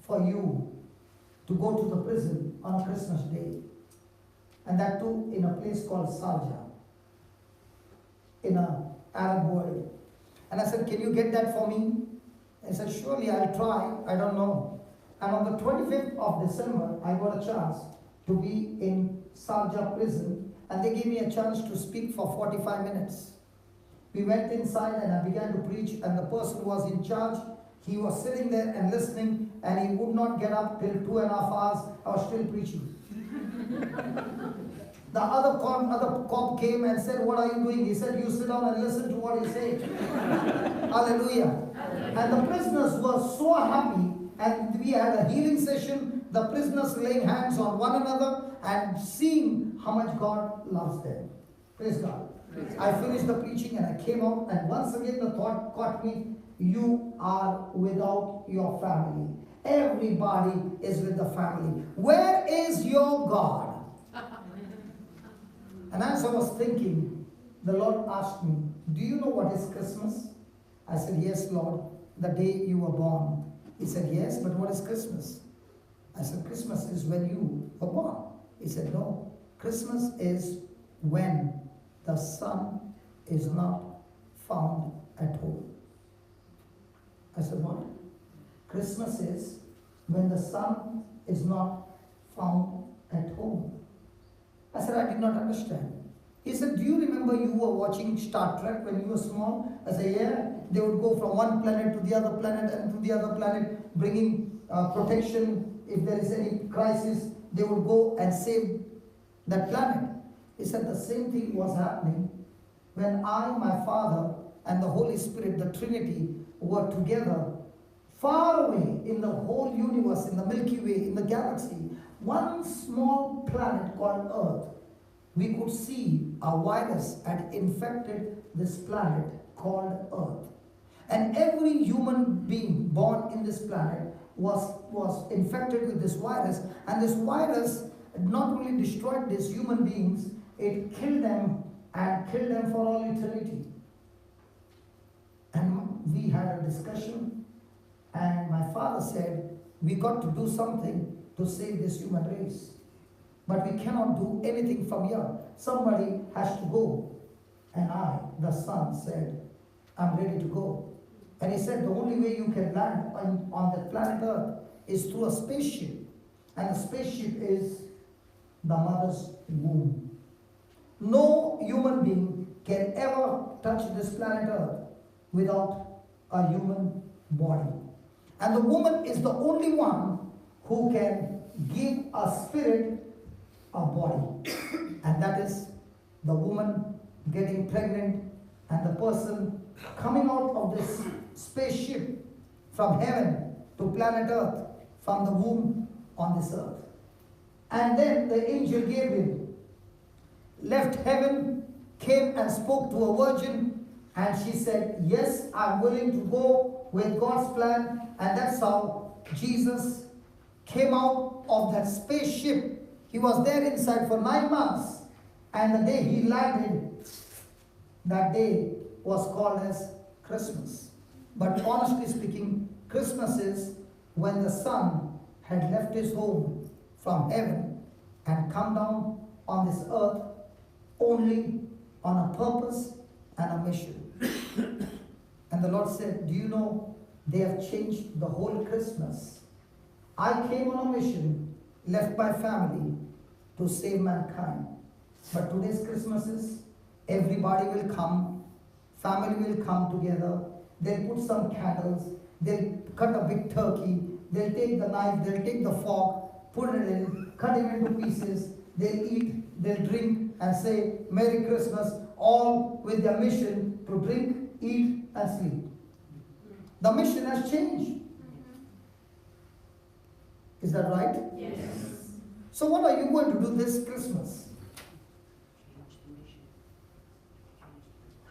for you to go to the prison on a Christmas day? And that too in a place called Sharjah, in an Arab world. And I said, can you get that for me? He said, surely I'll try, I don't know. And on the 25th of December, I got a chance to be in Sharjah prison, and they gave me a chance to speak for 45 minutes. We went inside and I began to preach, and the person who was in charge, he was sitting there and listening, and he would not get up till 2.5 hours. I was still preaching. The other cop came and said, what are you doing? He said, you sit down and listen to what he said. Hallelujah. And the prisoners were so happy, and we had a healing session, the prisoners laying hands on one another and seeing how much God loves them. Praise God. I finished the preaching and I came out, and once again the thought caught me, you are without your family. Everybody is with the family. Where is your God? And as I was thinking, the Lord asked me, do you know what is Christmas? I said, yes, Lord, the day you were born. He said, yes, but what is Christmas? I said, Christmas is when you were born. He said, no, Christmas is when the son is not found at home. I said, what? Christmas is when the son is not found at home. I said, I did not understand. He said, do you remember you were watching Star Trek when you were small? I said, yeah. They would go from one planet to the other planet and to the other planet, bringing protection. If there is any crisis, they would go and save that planet. He said the same thing was happening when I, my Father, and the Holy Spirit, the Trinity, were together, far away in the whole universe, in the Milky Way, in the galaxy, one small planet called Earth. We could see a virus had infected this planet called Earth. And every human being born in this planet was infected with this virus. And this virus not only destroyed these human beings, it killed them and killed them for all eternity. And we had a discussion, and my father said, we got to do something to save this human race. But we cannot do anything from here. Somebody has to go. And I, the son, said, I'm ready to go. And he said, the only way you can land on the planet Earth is through a spaceship. And the spaceship is the mother's womb. No human being can ever touch this planet Earth without a human body. And the woman is the only one who can give a spirit a body. And that is the woman getting pregnant and the person coming out of this spaceship from heaven to planet Earth, from the womb on this earth. And then the angel Gabriel left heaven, came and spoke to a virgin, and she said, yes, I'm willing to go with God's plan. And that's how Jesus came out of that spaceship. He was there inside for 9 months, and the day he landed, that day was called as Christmas. But honestly speaking, Christmas is when the Son had left his home from heaven and come down on this earth only on a purpose and a mission. And the Lord said, do you know they have changed the whole Christmas? I came on a mission, left my family to save mankind. But today's Christmas is everybody will come, family will come together, they'll put some candles, they'll cut a big turkey, they'll take the knife, they'll take the fork, put it in, cut it into pieces, they'll eat, they'll drink and say Merry Christmas, all with their mission to drink, eat and sleep. The mission has changed. Is that right? Yes. So what are you going to do this Christmas?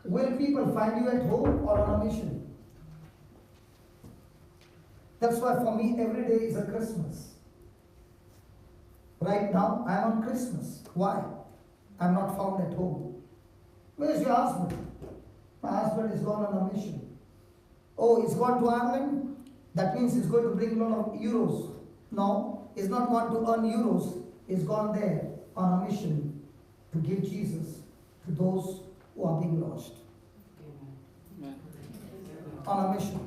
Will people find you at home or on a mission? That's why for me every day is a Christmas. Right now I am on Christmas. Why? I am not found at home. Where's your husband? My husband is gone on a mission. Oh, he's gone to Ireland? That means he's going to bring a lot of euros. No, he's not going to earn euros. He's gone there on a mission to give Jesus to those who are being lost. Amen. On a mission.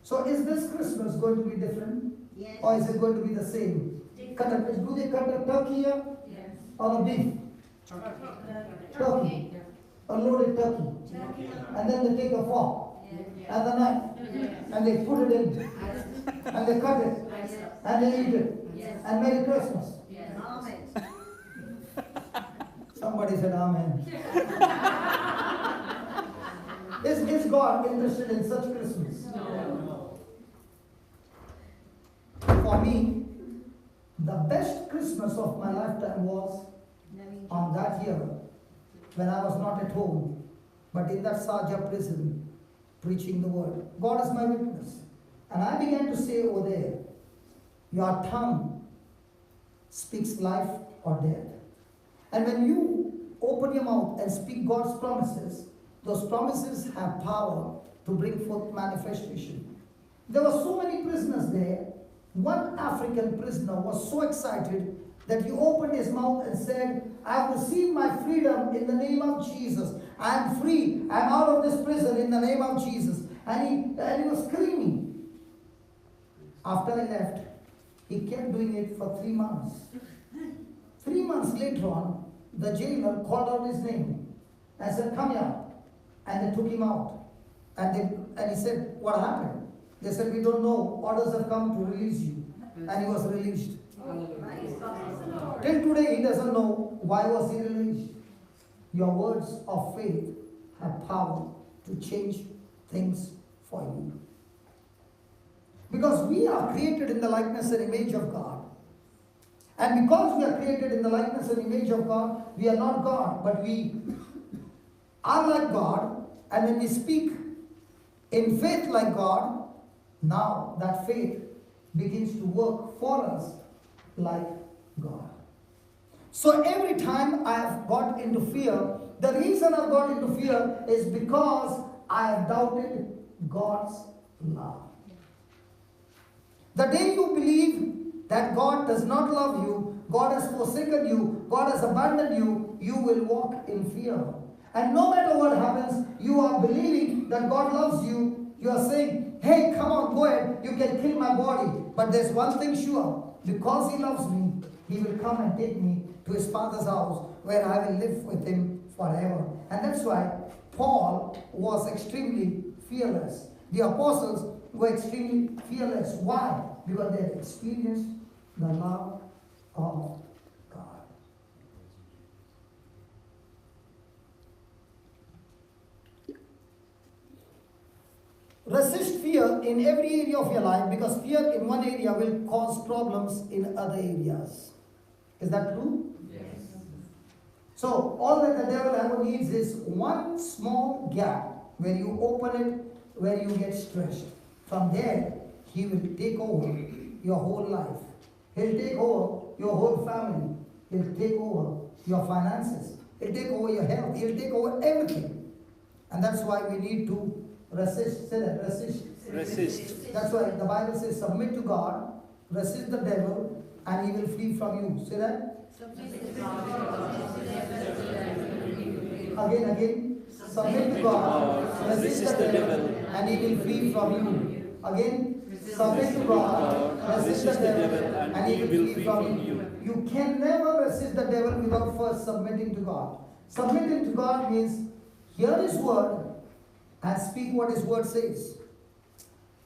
So is this Christmas going to be different? Yes. Or is it going to be the same? Do they cut a turkey here? Yes. Or a beef? Turkey. A loaded turkey. And then they take a fork and the knife and they put it in and they cut it and they eat it. And Merry Christmas. Amen. Somebody said Amen. Is God interested in such Christmas? No. For me, the best Christmas of my lifetime was on that year when I was not at home, but in that Sarja prison, preaching the word. God is my witness. And I began to say over there, your tongue speaks life or death. And when you open your mouth and speak God's promises, those promises have power to bring forth manifestation. There were so many prisoners there. One African prisoner was so excited that he opened his mouth and said, I have received my freedom in the name of Jesus. I am free. I am out of this prison in the name of Jesus. And he was screaming. After I left, he kept doing it for 3 months. 3 months later on, the jailer called out his name and said, come here. And they took him out. And he said, what happened? They said, we don't know. Orders have come to release you. And he was released. Till today, he doesn't know why was he released. Your words of faith have power to change things for you. Because we are created in the likeness and image of God. And because we are created in the likeness and image of God, we are not God, but we are like God. And when we speak in faith like God, now that faith begins to work for us like God. So every time I have got into fear, the reason I've got into fear is because I have doubted God's love. The day you believe that God does not love you, God has forsaken you, God has abandoned you, you will walk in fear. And no matter what happens, you are believing that God loves you. You are saying, hey, come on, go ahead, you can kill my body. But there's one thing sure, because He loves me, He will come and take me to His Father's house where I will live with Him forever. And that's why Paul was extremely fearless. The apostles were extremely fearless. Why? Because they had experienced the love of God. Resist fear in every area of your life, because fear in one area will cause problems in other areas. Is that true? Yes. So all that the devil ever needs is one small gap where you open it, where you get stretched. From there, he will take over your whole life. He'll take over your whole family. He'll take over your finances. He'll take over your health. He'll take over everything. And that's why we need to resist. Say that, resist. Resist. That's why the Bible says, submit to God, resist the devil, and he will flee from you. Say that. Again. Submit to God, resist the devil, and he will flee from you. Again, submit to God, resist the devil, and he will flee from you. You can never resist the devil without first submitting to God. Submitting to God means hear His word and speak what His word says.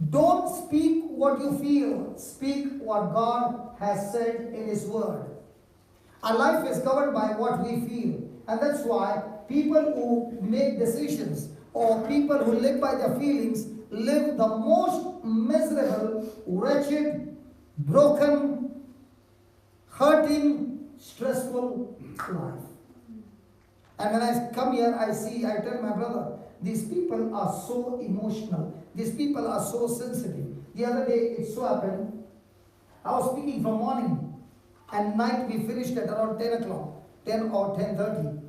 Don't speak what you feel. Speak what God has said in His word. Our life is covered by what we feel. And that's why people who make decisions or people who live by their feelings live the most miserable, wretched, broken, hurting, stressful life. And when I come here, I tell my brother, these people are so emotional. These people are so sensitive. The other day, it so happened, I was speaking from morning and night we finished at around 10 o'clock, 10 or 10:30.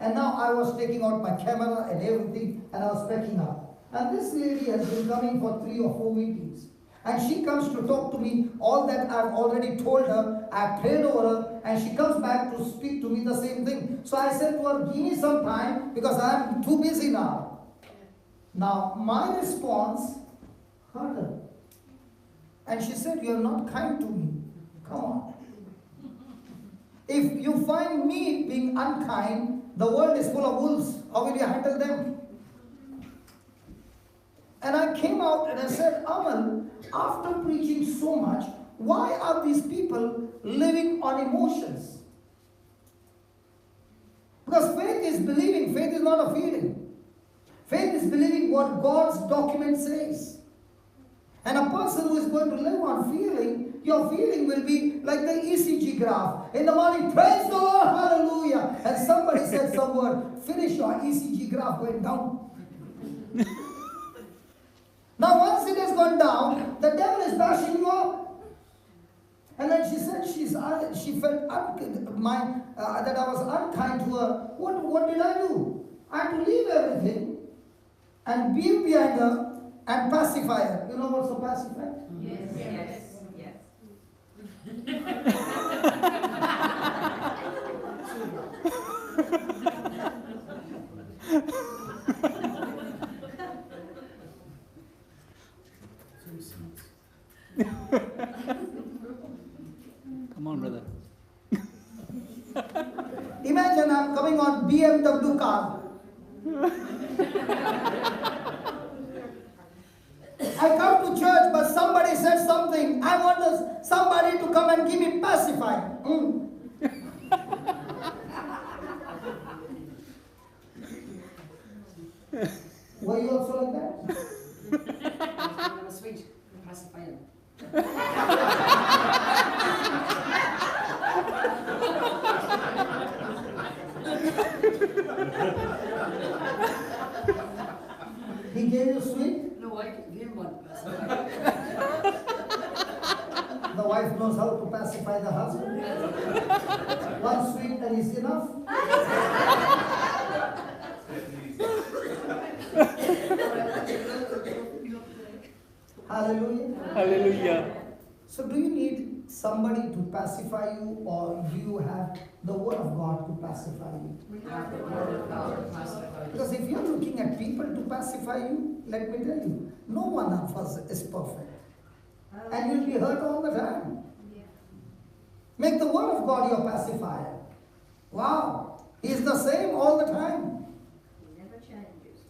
And now I was taking out my camera and everything and I was packing up. And this lady has been coming for 3 or 4 meetings. And she comes to talk to me, all that I've already told her, I prayed over her, and she comes back to speak to me the same thing. So I said to her, give me some time because I'm too busy now. Now my response hurt her. And she said, you're not kind to me. Come on. If you find me being unkind, the world is full of wolves. How will you handle them? And I came out and I said, Amal, after preaching so much, why are these people living on emotions? Because faith is believing, faith is not a feeling. Faith is believing what God's document says. And a person who is going to live on feeling, your feeling will be like the ECG graph. In the morning, praise the Lord, hallelujah. And somebody said some word, finish your ECG graph going down. Now once it has gone down, the devil is bashing you up. And then she said she felt that I was unkind to her. What did I do? I had to leave everything and be behind her and pacify her. You know what's a pacifier? Yes. Come on, brother. Imagine I'm coming on BMW car. I come to church, but somebody said something. I want somebody to come and give me pacifier. Were you also like that? Switch. Pacifier. He gave you sweet? No, I gave one. The wife knows how to pacify the husband. One sweet and is enough. Hallelujah. Hallelujah. So do you need somebody to pacify you, or do you have the word of God to pacify you? We have the word of God to pacify. Because if you're looking at people to pacify you, let me tell you, no one of us is perfect. And you'll be hurt all the time. Make the word of God your pacifier. Wow. He's the same all the time. He never changes.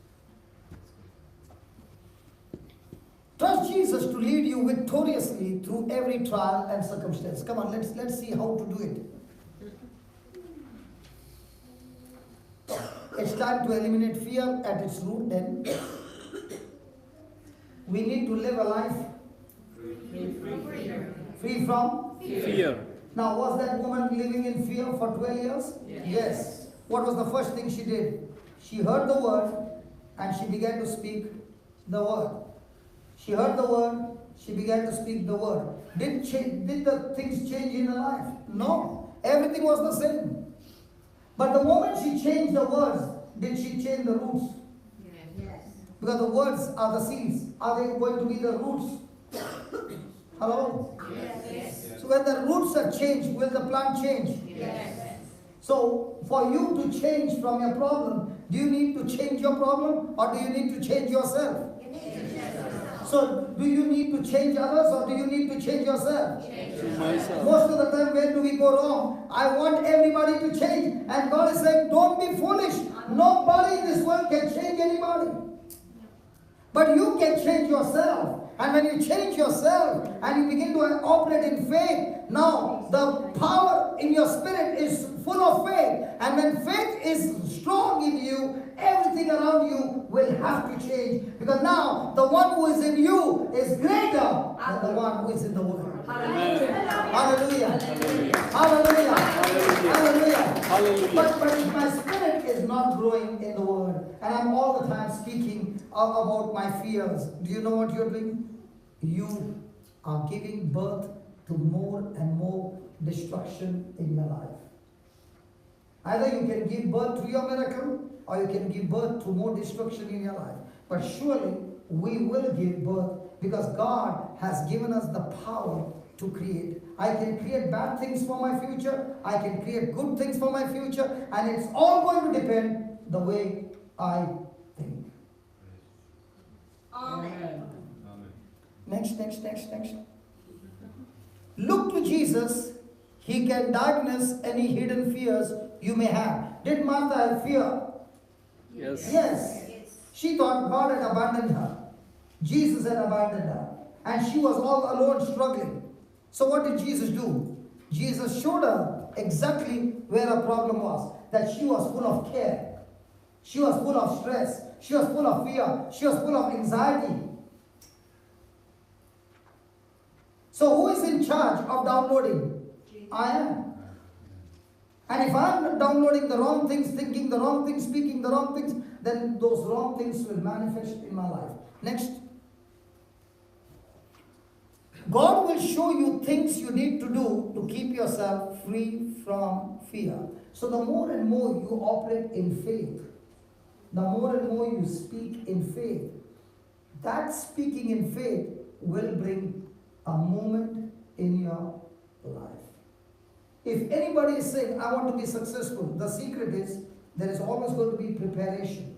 Trust Jesus to lead you victoriously through every trial and circumstance. Come on, let's see how to do it. It's time to eliminate fear at its root then. We need to live a life free from Fear. Now, was that woman living in fear for 12 years? Yes. What was the first thing she did? She heard the word and she began to speak the word. She heard the word, she began to speak the word. Did the things change in her life? No. Everything was the same. But the moment she changed the words, did she change the roots? Yes. Because the words are the seeds. Are they going to be the roots? Hello? Yes. So when the roots are changed, will the plant change? Yes. So for you to change from your problem, do you need to change your problem or do you need to change yourself? So do you need to change others or do you need to change yourself? Myself. Most of the time, where do we go wrong? I want everybody to change. And God is saying, don't be foolish. Nobody in this world can change anybody. But you can change yourself. And when you change yourself and you begin to operate in faith, now the power in your spirit is full of faith. And when faith is strong in you, everything everything around you will have to change. Because now the one who is in you is greater than the one who is in the world. Hallelujah. Hallelujah. Hallelujah. Hallelujah. Hallelujah. Hallelujah. Hallelujah. But if my spirit is not growing in the word, and I'm all the time speaking about my fears, do you know what you're doing? You are giving birth to more and more destruction in your life. Either you can give birth to your miracle, or you can give birth to more destruction in your life. But surely we will give birth, because God has given us the power to create. I can create bad things for my future, I can create good things for my future, and it's all going to depend the way I think. Amen. Next. Look to Jesus. He can diagnose any hidden fears you may have. Did Martha have fear? Yes. Yes. She thought God had abandoned her. Jesus had abandoned her. And she was all alone struggling. So what did Jesus do? Jesus showed her exactly where her problem was. That she was full of care. She was full of stress. She was full of fear. She was full of anxiety. So who is in charge of downloading? I am. And if I'm downloading the wrong things, thinking the wrong things, speaking the wrong things, then those wrong things will manifest in my life. Next. God will show you things you need to do to keep yourself free from fear. So the more and more you operate in faith, the more and more you speak in faith, that speaking in faith will bring a moment in your life. If anybody is saying, I want to be successful, the secret is there is always going to be preparation.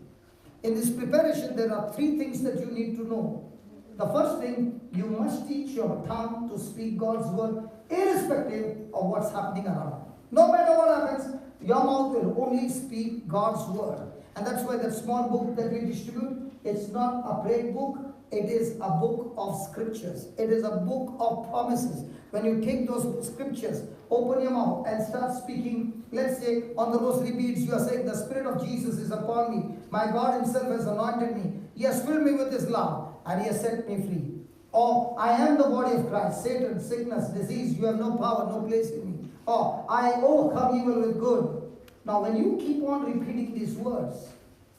In this preparation, there are 3 things that you need to know. The first thing, you must teach your tongue to speak God's word, irrespective of what's happening around. No matter what happens, your mouth will only speak God's word. And that's why that small book that we distribute, it's not a prayed book, it is a book of scriptures. It is a book of promises. When you take those scriptures, open your mouth and start speaking. Let's say on the rosary beads, you are saying, the Spirit of Jesus is upon me. My God himself has anointed me. He has filled me with his love and he has set me free. Or, I am the body of Christ. Satan, sickness, disease, you have no power, no place in me. Or, I overcome evil with good. Now, when you keep on repeating these words,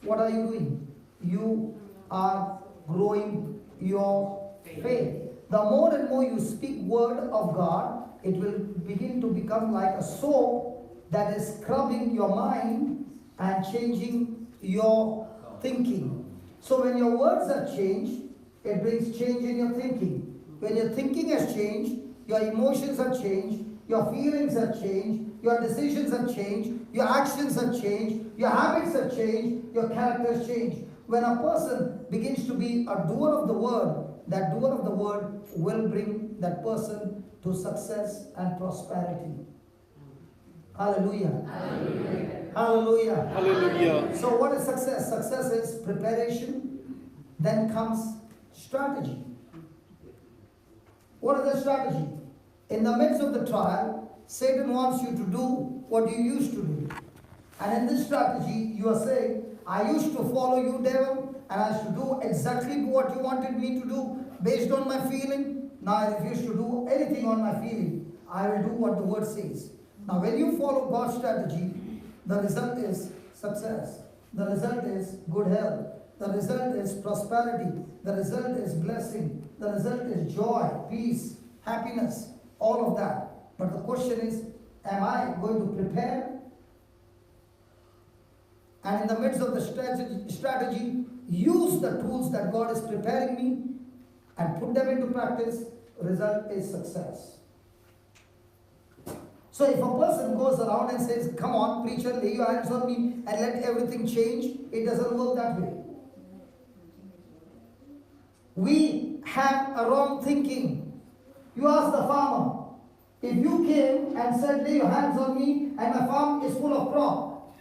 what are you doing? You are growing your faith. The more and more you speak word of God, it will begin to become like a soap that is scrubbing your mind and changing your thinking. So when your words are changed, it brings change in your thinking. When your thinking has changed, your emotions are changed, your feelings are changed, your decisions are changed, your actions are changed, your habits are changed, your characters change. When a person begins to be a doer of the word, that doer of the word will bring that person to success and prosperity. Hallelujah. Hallelujah. Hallelujah. Hallelujah. So what is success? Success is preparation. Then comes strategy. What is the strategy? In the midst of the trial, Satan wants you to do what you used to do. And in this strategy, you are saying, I used to follow you, devil, and I used to do exactly what you wanted me to do based on my feeling. Now I refuse to do anything on my feeling. I will do what the word says. Now when you follow God's strategy, the result is success. The result is good health. The result is prosperity. The result is blessing. The result is joy, peace, happiness, all of that. But the question is, am I going to prepare? And in the midst of the strategy, use the tools that God is preparing me and put them into practice. Result is success. So if a person goes around and says, come on, preacher, lay your hands on me and let everything change, it doesn't work that way. We have a wrong thinking. You ask the farmer, if you came and said, lay your hands on me and my farm is full of crop,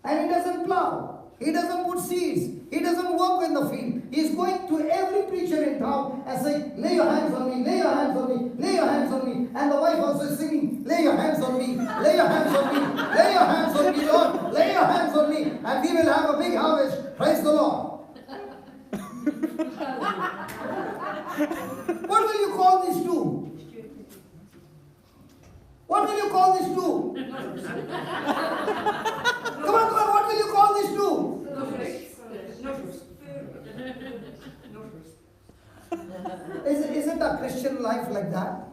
and he doesn't plow, he doesn't put seeds, he doesn't work in the field. He's going to every preacher in town and saying, lay your hands on me, lay your hands on me, lay your hands on me. And the wife also is singing, lay your hands on me, lay your hands on me, lay your hands on me, Lord, lay your hands on me. the Lord. What will you call these two? What will you call these two? Come on, what will you call these two? Isn't a Christian life like that?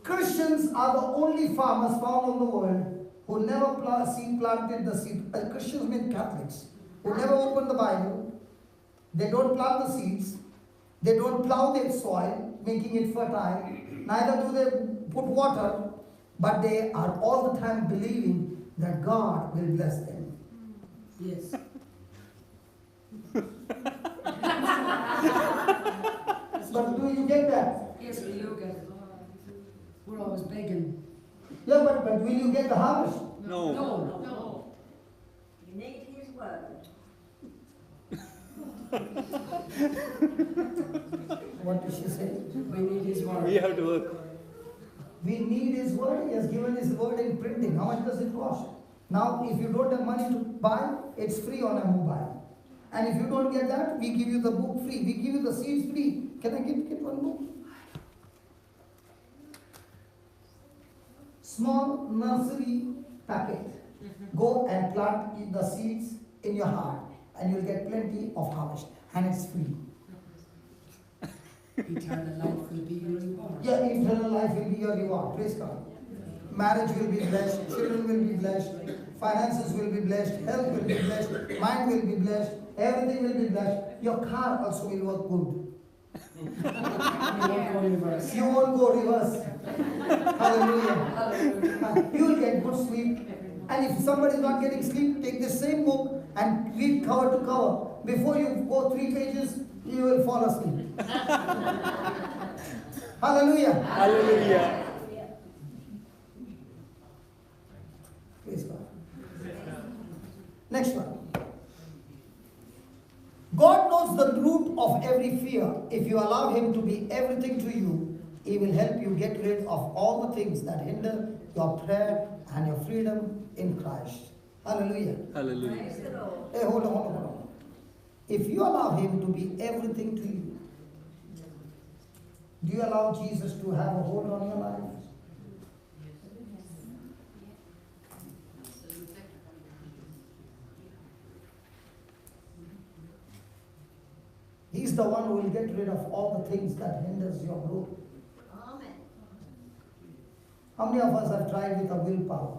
Christians are the only farmers found in the world who never planted the seed. Christians mean Catholics, who never open the Bible. They don't plant the seeds. They don't plow their soil, making it fertile. Neither do they put water, but they are all the time believing that God will bless them. Yes. But do you get that? Yes, we do get it. We're always begging. Yeah, but will you get the harvest? No. No. You need His word. What did she say? We need His word. We have to work. We need His word. He has given His word in printing. How much does it cost? Now, if you don't have money to buy, it's free on a mobile. And if you don't get that, we give you the book free. We give you the seeds free. Can I get one book? Small nursery packet. Go and plant the seeds in your heart, and you'll get plenty of harvest. And it's free. Eternal life will be your reward. Yeah, eternal life will be your reward. Praise God. Marriage will be blessed, children will be blessed, finances will be blessed, health will be blessed, mind will be blessed, everything will be blessed. Your car also will work good. You won't go reverse. You won't go reverse. Hallelujah. You will get good sleep. And if somebody is not getting sleep, take the same book and read cover to cover. Before you go 3 pages, you will fall asleep. Hallelujah. Hallelujah. Praise God. Next one. God knows the root of every fear. If you allow Him to be everything to you, He will help you get rid of all the things that hinder your prayer and your freedom in Christ. Hallelujah. Hallelujah. Praise the Lord. Hey, hold on. If you allow Him to be everything to you, do you allow Jesus to have a hold on your life? He's the one who will get rid of all the things that hinders your growth. Amen. How many of us have tried with a willpower?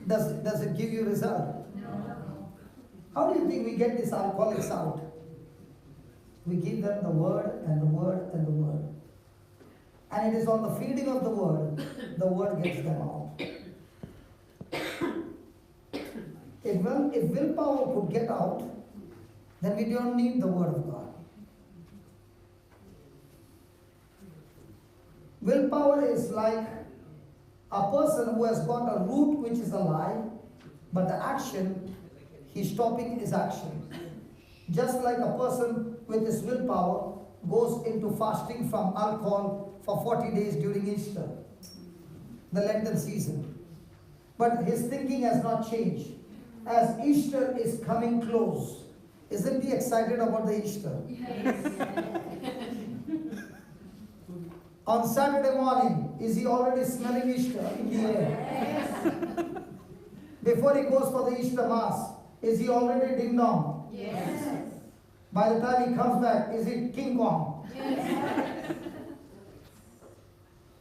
Does it give you result? No. How do you think we get these alcoholics out? We give them the word and the word and the word. And it is on the feeding of the word gets them out. If willpower could get out, then we don't need the word of God. Willpower is like a person who has got a root which is alive, but the action, he's stopping his action. Just like a person with his willpower goes into fasting from alcohol for 40 days during Easter, the Lenten season. But his thinking has not changed. As Easter is coming close, isn't he excited about the Easter? Yes. On Saturday morning, is he already smelling Easter in the air? Yes. Before he goes for the Easter Mass, is he already ding dong? Yes. By the time he comes back, is it King Kong? Yes.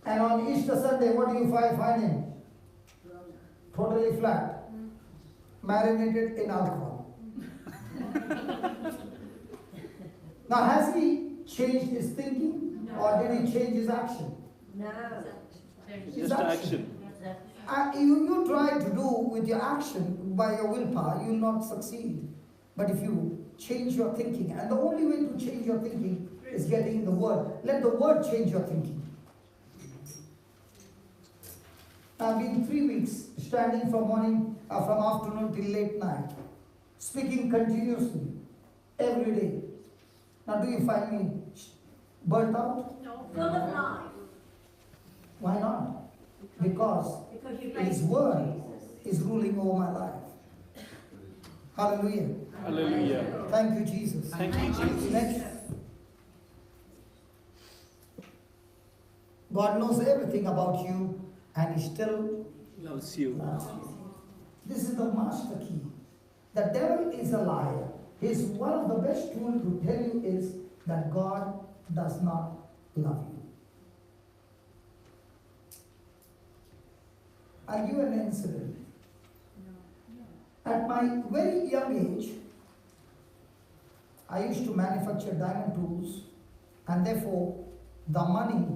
And on Easter Sunday, what do you find him? Totally flat, marinated in alcohol. Now, has he changed his thinking? Or did he change his action? No. His Just action. You try to do with your action by your willpower, you will not succeed. But if you change your thinking, and the only way to change your thinking is getting the word. Let the word change your thinking. I've been 3 weeks standing from afternoon till late night, speaking continuously, every day. Now, do you find me burnt out? No. Full of life. Why not? Because you His word is ruling over my life. Hallelujah. Hallelujah. Thank you, Jesus. Thank you, Jesus. Next. God knows everything about you and He still Loves you. loves you. This is the master key. The devil is a liar. One of the best tools to tell you is that God does not love you. I'll give you an incident. At my very young age, I used to manufacture diamond tools, and therefore the money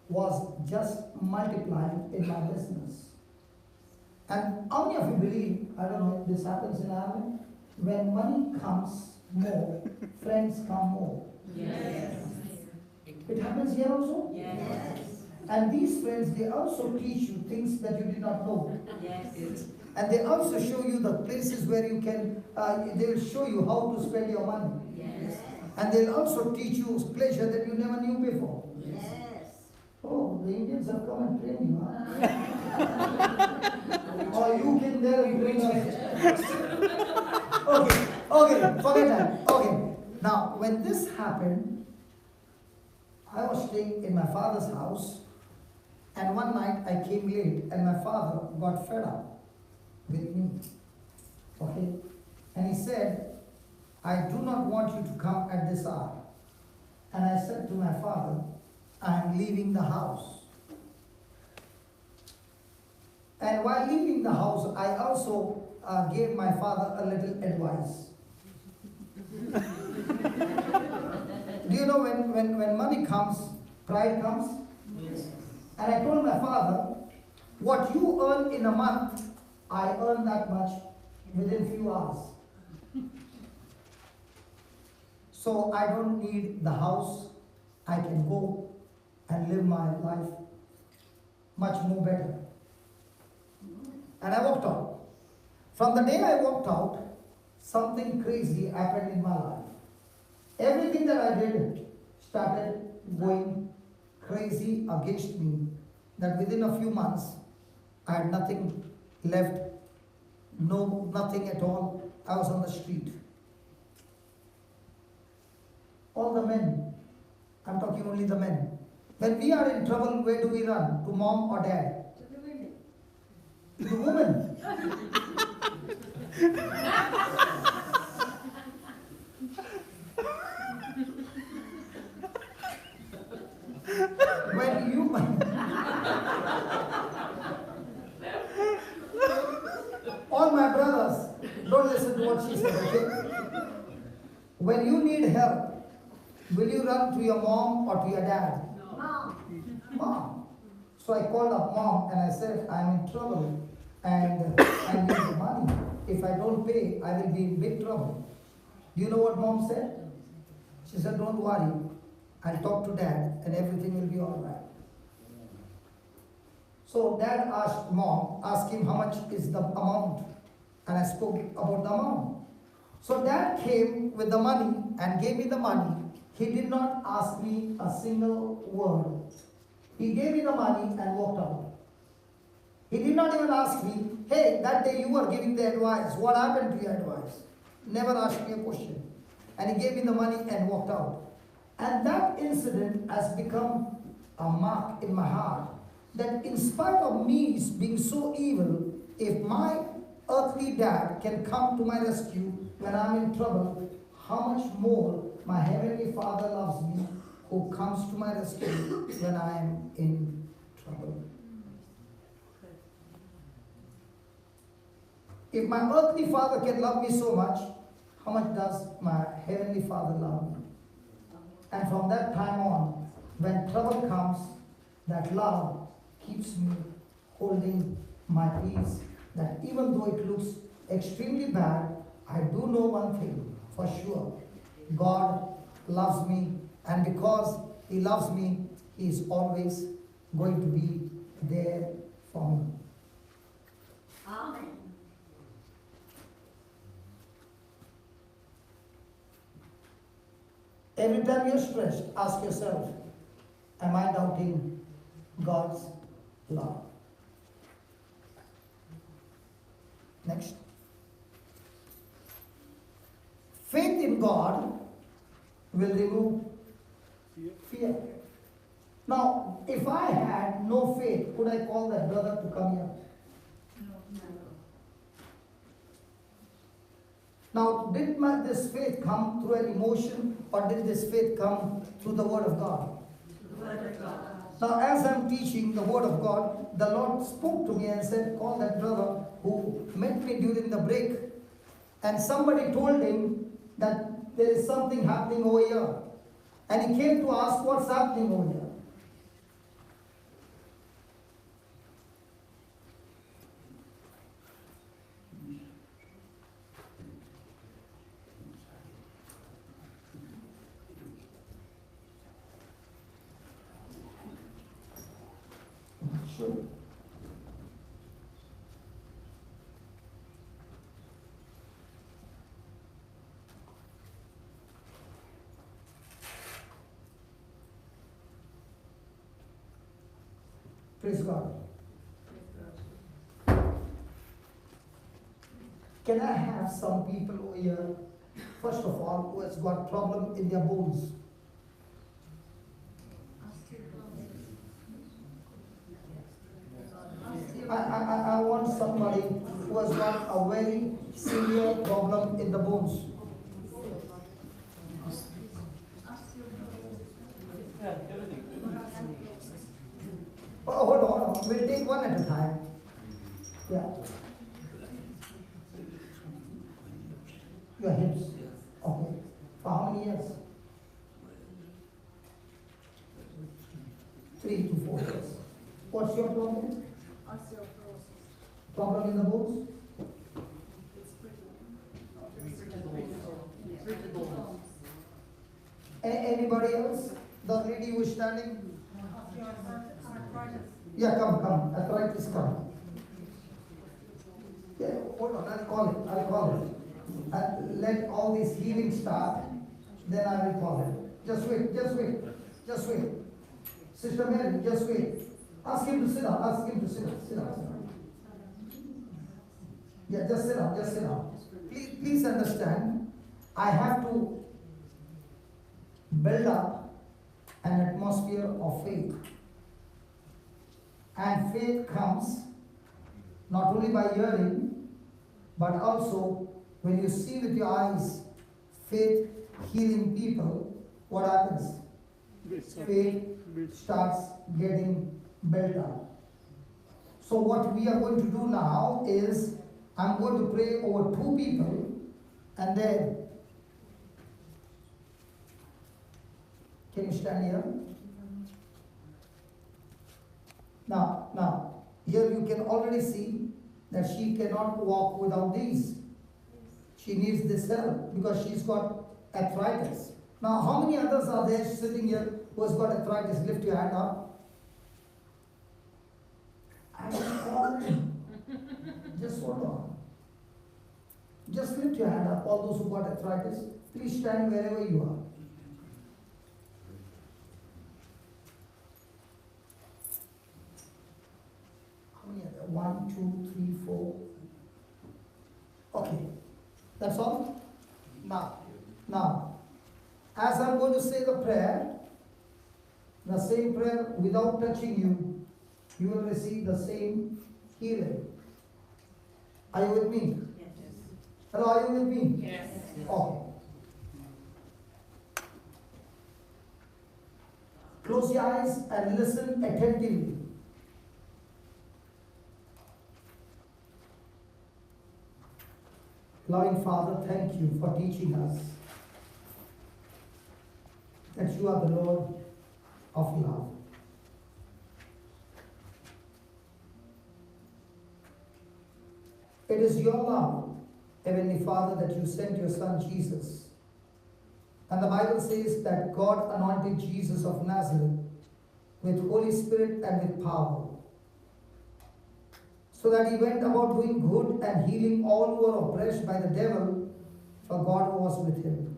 was just multiplying in my business. And how many of you believe, I don't know if this happens in Ireland, when money comes more, friends come more. Yes. It happens here also? Yes. And these friends, they also teach you things that you did not know. Yes. And they also show you the places where you can, they will show you how to spend your money. Yes. And they'll also teach you pleasure that you never knew before. Yes. Oh, the Indians have come and trained you, huh? Or you came there and trained us. Okay, forget that. Okay, now when this happened, I was staying in my father's house, and one night I came late, and my father got fed up with me. Okay, and he said, I do not want you to come at this hour. And I said to my father, I am leaving the house. And while leaving the house, I also gave my father a little advice. Do you know when money comes, pride comes? Yes. And I told my father, what you earn in a month, I earn that much within few hours. So I don't need the house. I can go and live my life much more better. And I walked out. From the day I walked out, something crazy happened in my life. Everything that I did started going crazy against me, that within a few months, I had nothing left, nothing at all. I was on the street. All the men, I'm talking only the men. When we are in trouble, where do we run? To mom or dad? To the woman. When you all my brothers, don't listen to what she said, okay? When you need help, will you run to your mom or to your dad? Mom. Mom. So I called up mom and I said, I'm in trouble and I need the money. If I don't pay, I will be in big trouble. Do you know what mom said? She said, don't worry. I'll talk to dad and everything will be all right. So dad asked him how much is the amount. And I spoke about the amount. So dad came with the money and gave me the money. He did not ask me a single word. He gave me the money and walked out. He did not even ask me, hey, that day you were giving the advice. What happened to your advice? Never asked me a question. And he gave me the money and walked out. And that incident has become a mark in my heart that in spite of me being so evil, if my earthly dad can come to my rescue when I'm in trouble, how much more my heavenly Father loves me, who comes to my rescue when I am in trouble. If my earthly Father can love me so much, how much does my heavenly Father love me? And from that time on, when trouble comes, that love keeps me holding my peace, that even though it looks extremely bad, I do know one thing for sure. God loves me, and because He loves me, He is always going to be there for me. Amen. Every time you're stressed, ask yourself, am I doubting God's love? Next. in God will remove fear. Now, if I had no faith, could I call that brother to come here? Now, did this faith come through an emotion, or did this faith come through the Word of God? Now, as I'm teaching the Word of God, the Lord spoke to me and said, call that brother who met me during the break. And somebody told him that there is something happening over here. And he came to ask what's happening over here. Sure. Praise God. Can I have some people over here, first of all, who has got problem in their bones? I want somebody who has got a very severe problem in the bones. Oh, hold on. We'll take one at a time. Yeah. Your hips. Okay. For how many years? 3 to 4 years. What's your problem? Problem in the bones? Anybody else? The lady who is standing? Yeah, come. Arthritis, come. Yeah, hold on, I'll call it. Let all this healing start, then I will call it. Just wait. Sister Mary, just wait. Ask him to sit down, Yeah, just sit down. Please understand, I have to build up an atmosphere of faith. And faith comes not only by hearing, but also when you see with your eyes faith healing people, what happens? Faith starts getting built up. So what we are going to do now is, I'm going to pray over 2 people, and then, can you stand here? Now, here you can already see that she cannot walk without these. She needs this help because she's got arthritis. Now, how many others are there sitting here who has got arthritis? Lift your hand up. I will call him. Just hold on. Just lift your hand up, all those who got arthritis. Please stand wherever you are. How many are there? 1, 2, 3, 4. Okay. That's all? Now, as I'm going to say the prayer, the same prayer without touching you, you will receive the same healing. Are you with me? Yes. Hello, are you with me? Yes. Okay. Close your eyes and listen attentively. Loving Father, thank you for teaching us that you are the Lord of love. It is your love, Heavenly Father, that you sent your Son Jesus. And the Bible says that God anointed Jesus of Nazareth with Holy Spirit and with power, so that he went about doing good and healing all who were oppressed by the devil, for God was with him.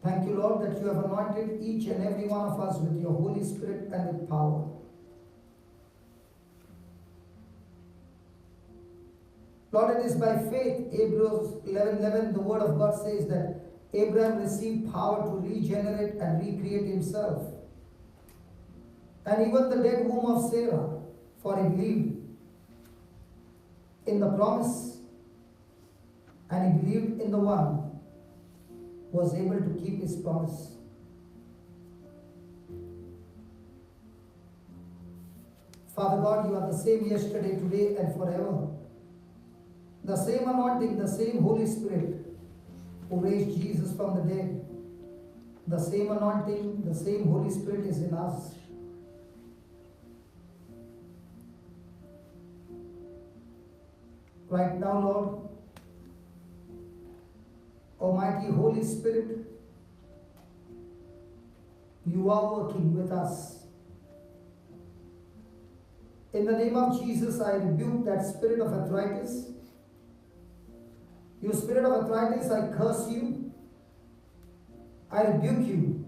Thank you, Lord, that you have anointed each and every one of us with your Holy Spirit and with power. Lord, it is by faith, Hebrews 11:11, the word of God says that Abraham received power to regenerate and recreate himself. And even the dead womb of Sarah, for he believed in the promise and he believed in the one who was able to keep his promise. Father God, you are the same yesterday, today, and forever. The same anointing, the same Holy Spirit who raised Jesus from the dead. The same anointing, the same Holy Spirit is in us. Right now, Lord, Almighty Holy Spirit, you are working with us. In the name of Jesus, I rebuke that spirit of arthritis. You spirit of arthritis, I curse you. I rebuke you.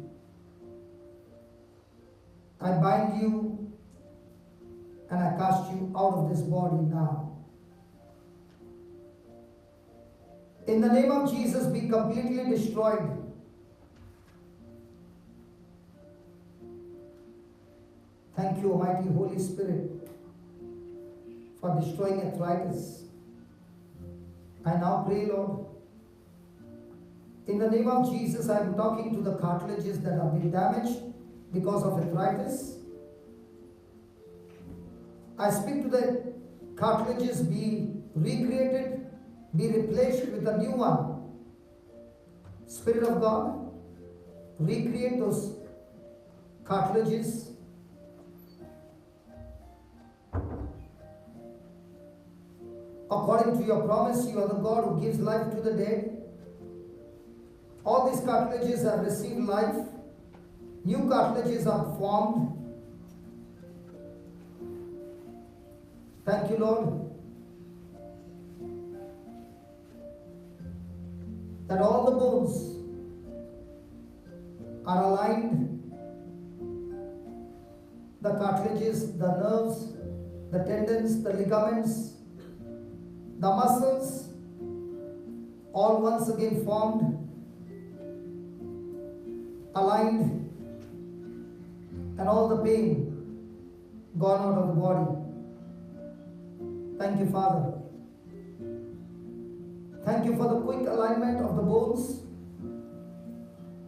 I bind you and I cast you out of this body now. In the name of Jesus, be completely destroyed. Thank you, Almighty Holy Spirit, for destroying arthritis. I now pray, Lord, in the name of Jesus, I am talking to the cartilages that have been damaged because of arthritis. I speak to the cartilages be recreated, be replaced with a new one. Spirit of God, recreate those cartilages. According to your promise, you are the God who gives life to the dead. All these cartilages have received life. New cartilages are formed. Thank you, Lord, that all the bones are aligned. The cartilages, the nerves, the tendons, the ligaments, the muscles, all once again formed, aligned, and all the pain gone out of the body. Thank you, Father. Thank you for the quick alignment of the bones.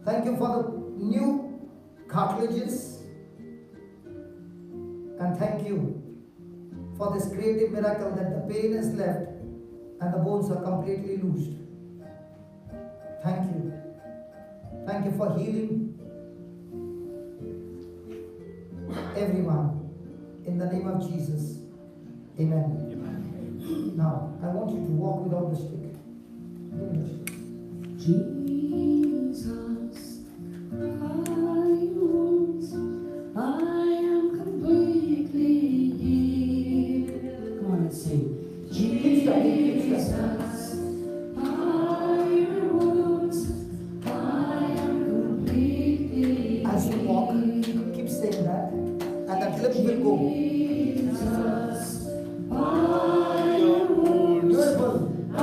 Thank you for the new cartilages. And thank you for this creative miracle that the pain is left and the bones are completely loosed. Thank you. Thank you for healing everyone. In the name of Jesus. Amen. Now, I want you to walk without the stick. Give me the stick. Jesus, I am completely healed. Come on, let's sing. Jesus, by your wounds, I am completely healed. As you walk, keep saying that, and that lip will go. Jesus, by your wounds, Beautiful. I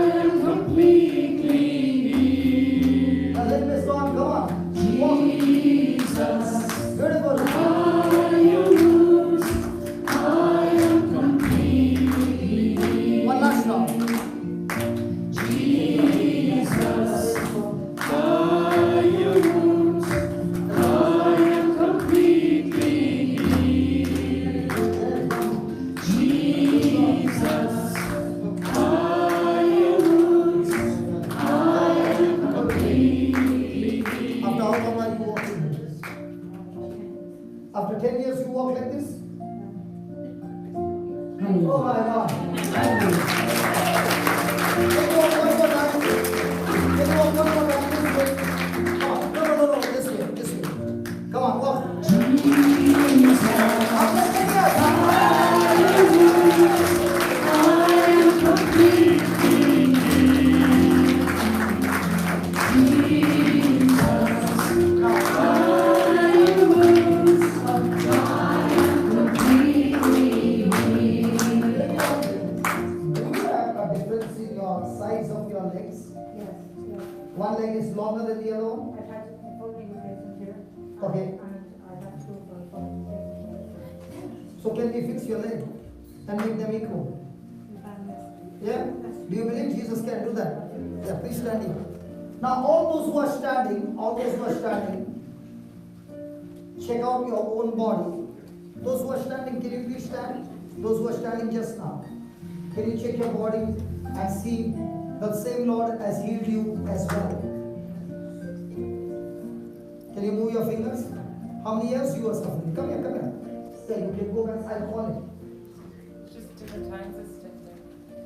am completely healed. Now let me start. Come on. Walk. Jesus, Beautiful. by your wounds, I am completely healed. One last round. Jesus, by your wounds, I am completely healed. Jesus, by your wounds, I am completely healed. After how long are you walking like this? After 10 years you walk like this? Oh my God. Can you walk one more time? Can you walk one more time this way? Come on. No, this way, this way. Come on, walk. After 10 years. leg is longer than the other one? I've had a full knee replacement here. Okay. And I've had to go for a full replacement. So can we fix your leg and make them equal? Yeah? Do you believe Jesus can do that? Yeah, please stand here. Now all those who are standing, check out your own body. Those who are standing, can you please stand? Those who are standing just now, can you check your body and see the same Lord has healed you as well? Can you move your fingers? How many years you are suffering? Come here, come here. Say, you can go back, I'll call it. Just different times it's stiff there.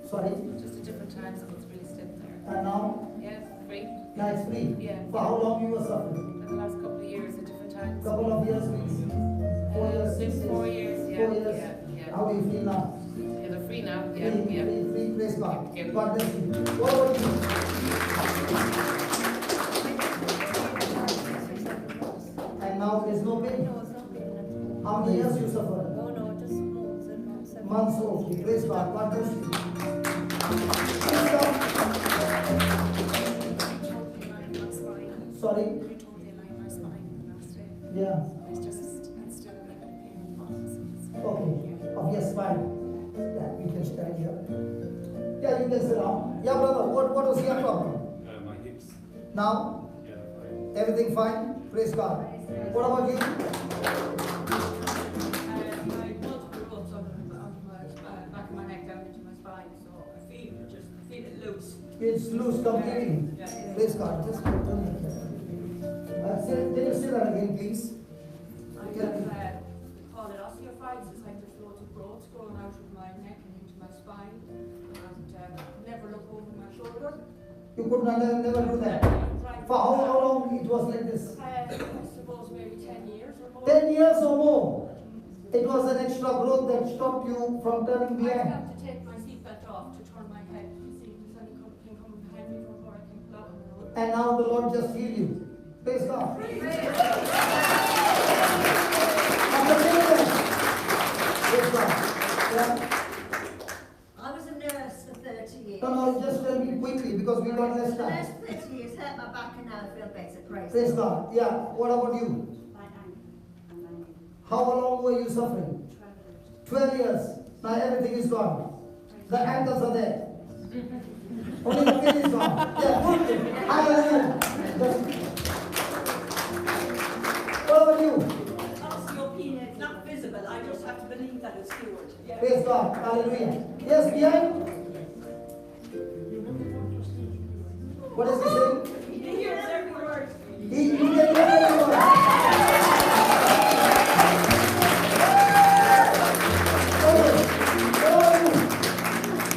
Sorry? Just at different times it was really stiff there. And now? Yeah, it's free. Now it's free? Yeah. For how long you were suffering? In the last couple of years at different times. Couple of years, please. 4 years, 6 years? 4 years, yeah. 4 years? Yeah. How do you feel now? Yeah, they're free now. Yeah, Free, yeah. free, praise God. Yeah. God bless you. What about you? And now there's no pain? No, it's not pain. How many years you suffered? Oh no, just months and months. Months only. Praise God. God bless you. Praise God. Sorry? Yeah. Okay. Of your spine. Yeah, you can stand here. Yeah, you can sit down. Yeah, brother, what was your problem? My hips. Now? Yeah, fine. Everything fine? Praise God. What about you? My blood grew up on my back of my neck down into my spine, so I feel it loose. It's loose completely. Yeah. Praise God. Just tell me. Can you say that again, please? I have call it osteophytes. It's like there's loads of growths growing out of my neck and into my spine, and never look over my shoulder. You could never do that. For how long it was like this? I suppose maybe 10 years or more. 10 years or more. It was an extra growth that stopped you from turning I behind. have to take my seatbelt off to turn my head to see if there's anything coming behind me before I can pull out on the road. And now the Lord just healed you. Praise God. Praise God. Yeah. I was a nurse for 30 years. No, just tell me quickly because we got less The last time. 30 years hurt my back and now I feel better. Praise Praise God. God. Yeah. What about you? How long were you suffering? 12 years. Now everything is gone. The ankles are there. Only the pain is gone. Yeah, good. Hallelujah. What about you? Osteopenia, it's not visible. I just have to believe that it's cured. Yeah. Praise God. Hallelujah. Yes, behind? What is he saying? He hears every word. He can hear everyone.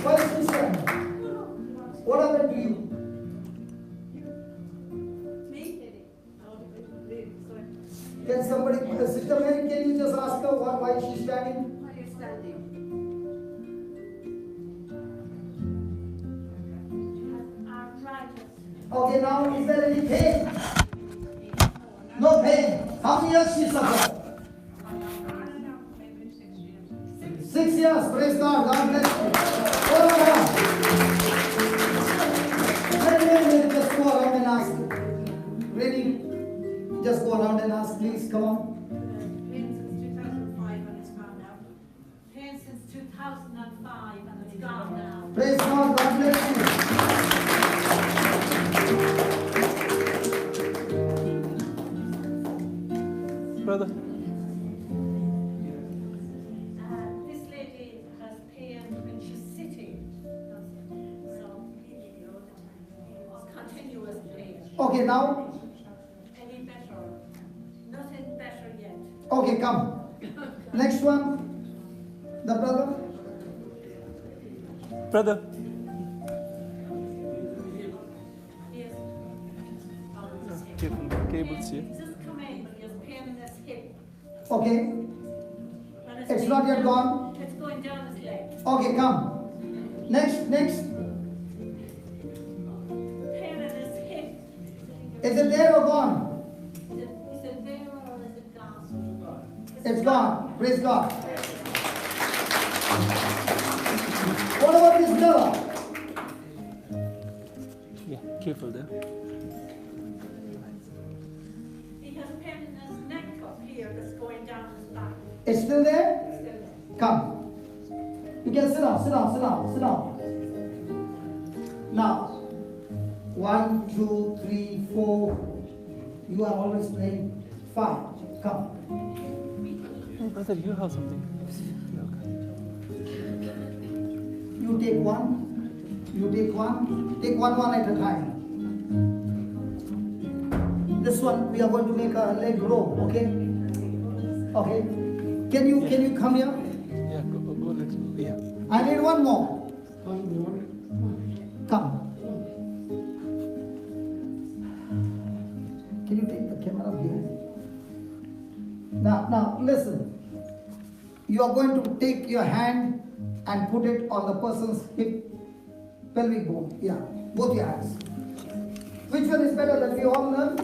Why is this here? What happened to you? Me? Can somebody, Sister Mary, can you just ask her why she's standing? Why are you standing? Arthritis. Okay, now is there any pain? No pain. How many years she suffered? 6 years. Praise God. God bless you. Oh my God. Let just go around and ask. Ready? Just go around and ask, please. Come on. Pain since 2005 and it's gone now. Pain since 2005 and it's gone now. Praise God. God bless you. Brother. This lady has pain when she's sitting. So, continuous pain. Okay, now. Any better? Nothing better yet. Okay, come. Next one. The brother. Brother. Yes. Cables here. Just come in, but there's pain in this hip. Okay. And It's not yet gone. It's going down his leg. Okay, come. Next. Pain in his hip. Is it there or gone? Is it there or is it gone? It's gone. Praise God. What about this brother? Yeah, careful there. It's still there? Come. You can sit down, sit down, sit down, sit down. Now, 1, 2, 3, 4. You are always playing 5. Come. Hey, brother, you have something. You take one. You take one. Take one at a time. This one we are going to make a leg grow. Okay. Okay. Can you come here? Yeah, go little. Yeah. I need one more. Come. Can you take the camera here? Now listen. You are going to take your hand and put it on the person's hip, pelvic bone. Yeah, both your hands. Which one is better that we all learn?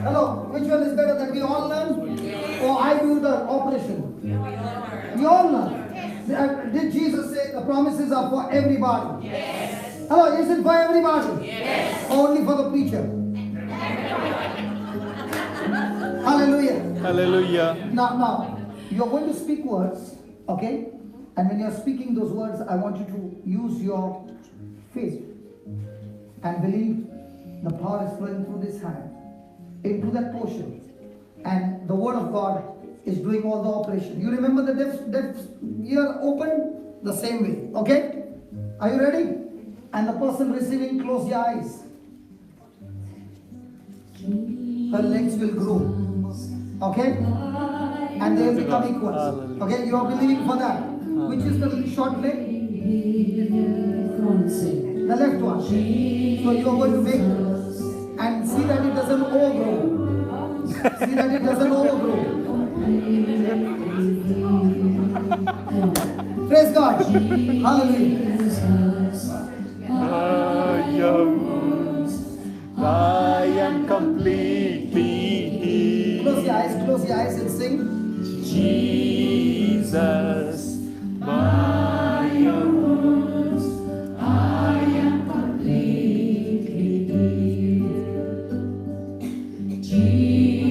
Hello, which one is better that we all learn? Or I do the operation? We all learn. Did Jesus say the promises are for everybody? Yes. Hello, is it for everybody? Yes. Only for the preacher? Hallelujah. Hallelujah. Now, you are going to speak words, okay? And when you are speaking those words, I want you to use your faith and believe the power is flowing through this hand into that portion, and the word of God is doing all the operation. You remember the deaf ear open the same way, okay? Are you ready? And the person receiving, close your eyes. Her legs will grow, okay? And they will become equal. Okay, you are believing for that. Which is the short leg? The left one. So you are going to make and see that it doesn't overgrow. See that it doesn't overgrow. Praise God. Hallelujah. I am completely healed. Close your eyes and sing. Jesus, by your wounds, I am completely healed.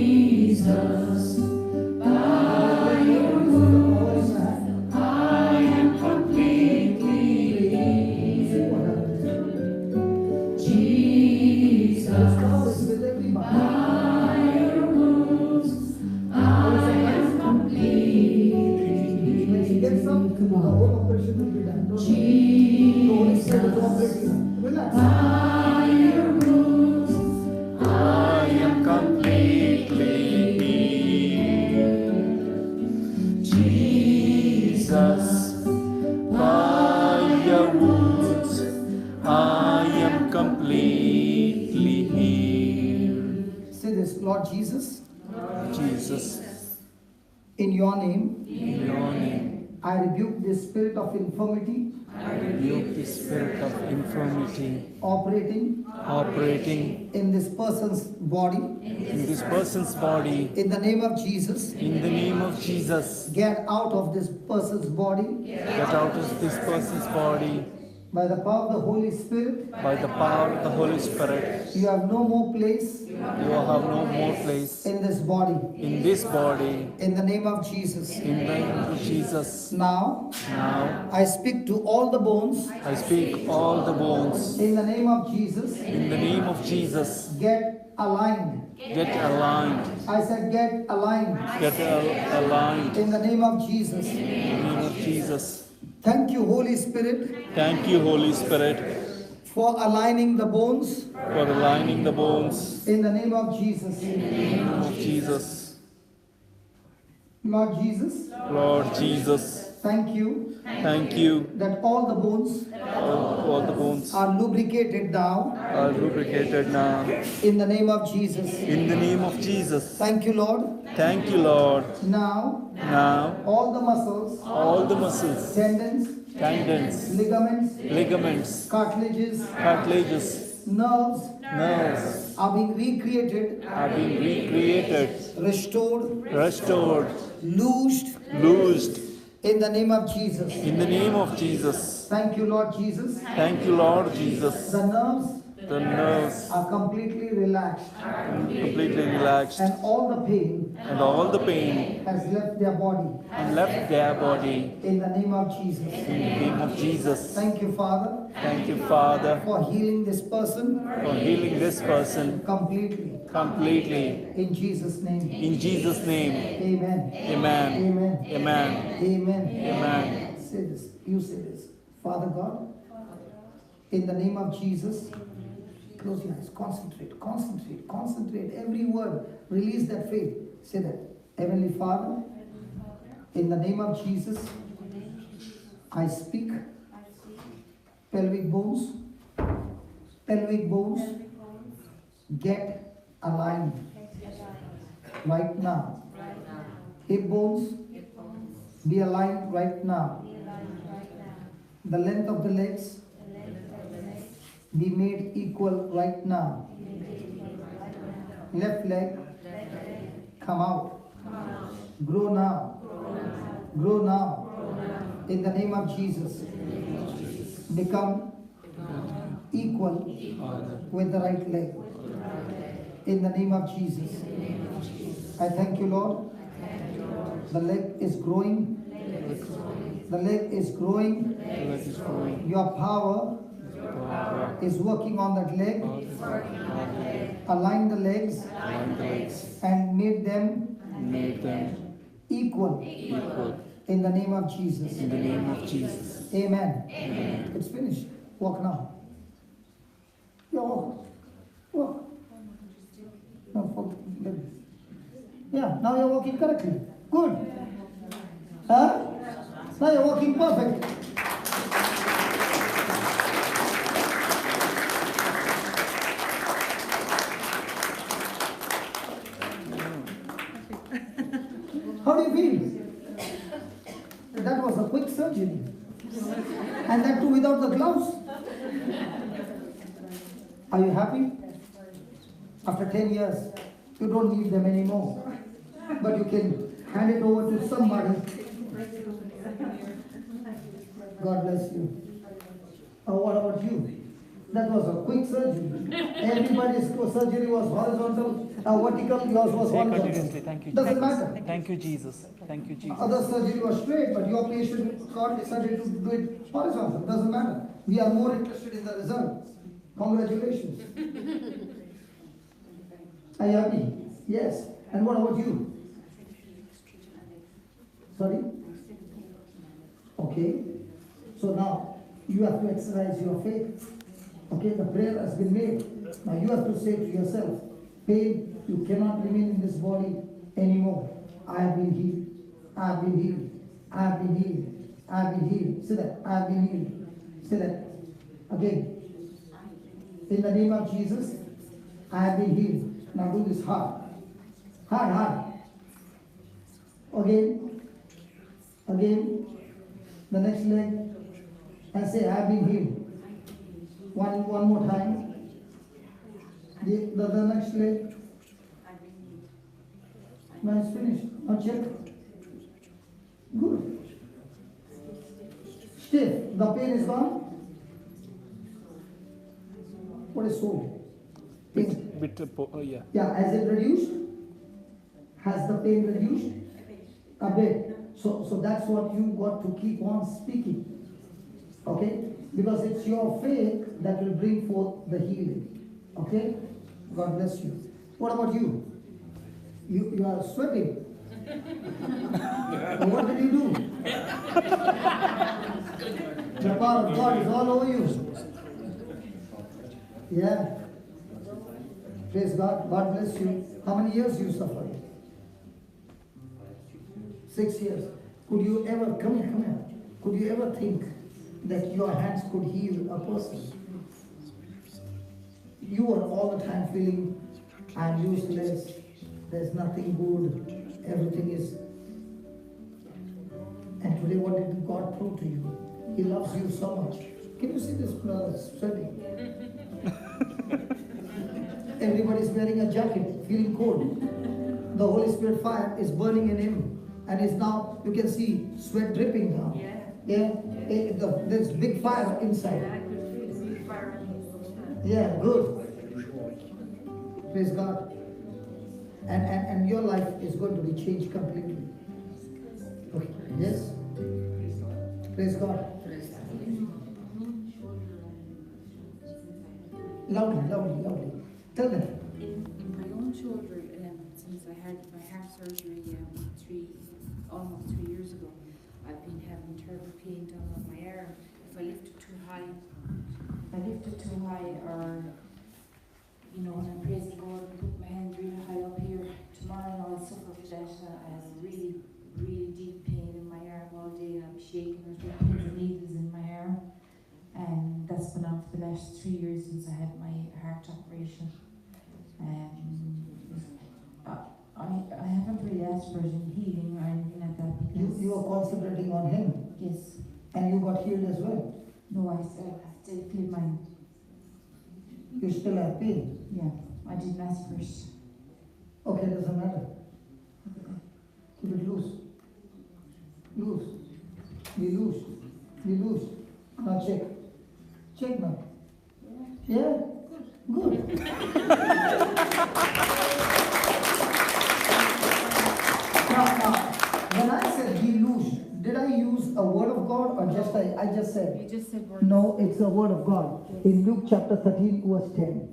Jesus, by your wounds, I am completely healed. Jesus, by your wounds, I am completely. Get some. The whole operation will be done. Don't worry. Relax. By your wounds, I am completely healed. Jesus, by your wounds, I am completely healed. Say this, Lord Jesus, Jesus, in your name, in your name, I rebuke the spirit of infirmity I rebuke the spirit of infirmity operating in this person's body. this person's body. In the name of Jesus, In the name of Jesus, get out of this person's body get out of this person's body by the power of the Holy Spirit. by the power of the Holy Spirit. You have no more place You have no more place in this body. in this body. In the name of Jesus. In the name of Jesus. Now, Now, I speak to all the bones. I speak all the bones. In the name of Jesus, In the name of Jesus, get aligned. get aligned. I said get aligned. Get aligned. In the name of Jesus. In the name of Jesus. Thank you, Holy Spirit, Thank you, Holy Spirit, for aligning the bones. for aligning the bones. In the name of Jesus. In the name of Jesus. Lord Jesus, Lord Jesus, thank you thank you. that all the bones All the bones are lubricated now. are lubricated now. In the name of Jesus. In the name of Jesus. Thank you, Lord. Thank you, Lord. Now, Now, all the muscles, all the muscles, tendons, tendons, ligaments, ligaments, cartilages, cartilages, nerves nerves are being recreated, are being recreated, restored, restored, loosed loosed. in the name of Jesus. In the name of Jesus. Thank you, Lord Jesus. Thank you, Lord Jesus. The nerves The nerves are completely relaxed, completely relaxed, and all the pain and all the pain has left their body. and left their body. In the name of Jesus. In the name of Jesus. Thank you, Father, Thank you, Father, for healing this person for healing this person completely. completely. In Jesus' name. In Jesus' name. Amen. Amen. Amen. Amen. Amen. Amen. Say this. You say this. Father God, in the name of Jesus, close your eyes. Concentrate. Concentrate. Concentrate. Every word. Release that faith. Say that. Heavenly Father, in the name of Jesus, I speak pelvic bones, get aligned right now. Hip bones, be aligned right now. The length of the legs, be made equal right now. Left leg, come out. Grow now. Grow now. In the name of Jesus. Become equal with the right leg. In the name of Jesus. I thank you, Lord. The leg is growing. The leg is growing. Your power is working on that leg. Align the legs and make them equal. In the name of Jesus. In the name of Jesus. Amen. It's finished. Walk now. Yeah, walk. Walk. No, forget. Yeah, now you're walking correctly. Good. Huh? Now you're walking perfect. How do you feel? That was a quick surgery. And that too without the gloves. Are you happy? After 10 years, you don't need them anymore. But you can hand it over to somebody. God bless you. What about you? That was a quick surgery. Everybody's surgery was horizontal, vertical, yours was horizontal. Thank you, Doesn't Jesus. matter. Thank you, Jesus. Thank you, Jesus. Other surgery was straight, but your patient, God decided to do it horizontal. Doesn't matter. We are more interested in the result. Congratulations. Are you happy? Yes. And what about you? Sorry? Okay. So now you have to exercise your faith. Okay, the prayer has been made. Now you have to say to yourself, pain, you cannot remain in this body anymore. I have been healed. I have been healed. I have been healed. I have been healed. Say that. I have been healed. Say that. Again. In the name of Jesus, I have been healed. Now do this hard. Hard, hard. Again. Again. The next leg. And say, I have been healed. One more time. The next leg. Now it's finished. Now check. Good. Stiff. The pain is gone. What is sore? Pain. Yeah. Yeah, has it reduced? Has the pain reduced? A bit. So that's what you got to keep on speaking. Okay? Because it's your faith that will bring forth the healing. Okay? God bless you. What about you? You are sweating. What did you do? The power of God is all over you. Yeah. Praise God. God bless you. How many years you suffered? 6 years. Could you ever, come here. Could you ever think that your hands could heal a person? You were all the time feeling, I'm useless, there's nothing good, everything is. And today what did God prove to you? He loves you so much. Can you see this brother sweating? Everybody's wearing a jacket, feeling cold. The Holy Spirit fire is burning in him. And it's now, you can see sweat dripping down. Yeah? There's big fire inside. Yeah, good. Praise God. And your life is going to be changed completely. Okay. Yes? Praise God. Loudly. Tell them. In my own shoulder, since I had my heart surgery almost 3 years ago, I've been having terrible pain down on my arm. If I lift it too high, or when I'm praising God and put my hand really high up here, tomorrow I'll suffer for that. I have really, really deep pain in my arm all day. I'm shaking. There's been pins and needles in my arm. And that's been on for the last 3 years since I had my heart operation. I haven't really asked for any healing or anything like that because You are concentrating on Him. yes, And you got healed as well. no, I still feel mine. You still have pain. Yeah, I didn't ask for it. Okay, doesn't matter. Keep it loose. Loose. Be loose. Be loose. Now check. Check now. Yeah? Good. Now, when I said be loose, did I use a word of God or just I just said? You just said words. No, it's a word of God. In Luke chapter 13, verse 10.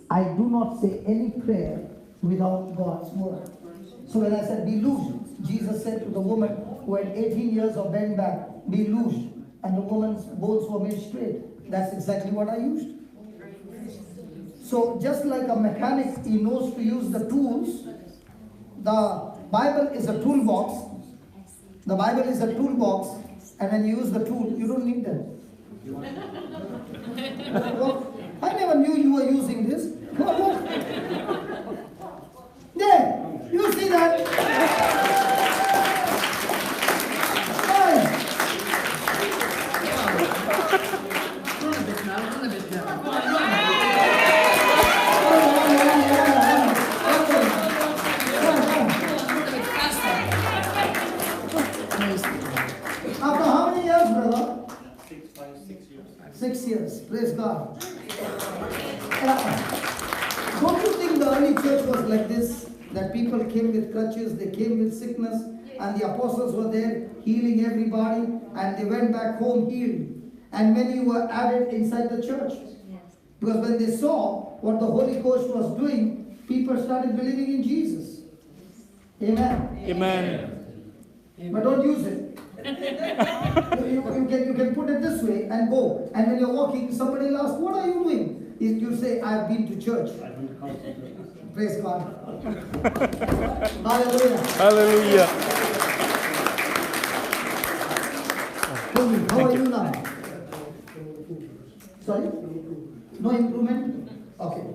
I do not say any prayer without God's word. So when I said be loosed, Jesus said to the woman who had 18 years of bent back, be loosed. And the woman's bones were made straight. That's exactly what I used. So just like a mechanic, he knows to use the tools. The Bible is a toolbox. The Bible is a toolbox. And when you use the tool, you don't need them. Well, I never knew you were using this. There, you see that? After how many years, brother? 6 years. 6 years. Praise God. Don't you think the early church was like this? That people came with crutches, they came with sickness, and the apostles were there healing everybody, and they went back home healed. And many were added inside the church. Because when they saw what the Holy Ghost was doing, people started believing in Jesus. Amen. Amen. But don't use it. you can put it this way and go. And when you're walking, somebody will ask, what are you doing? You say, I've been to church. Praise God. Hallelujah. Hallelujah. Tell me, how are you now? Sorry? No improvement? Okay.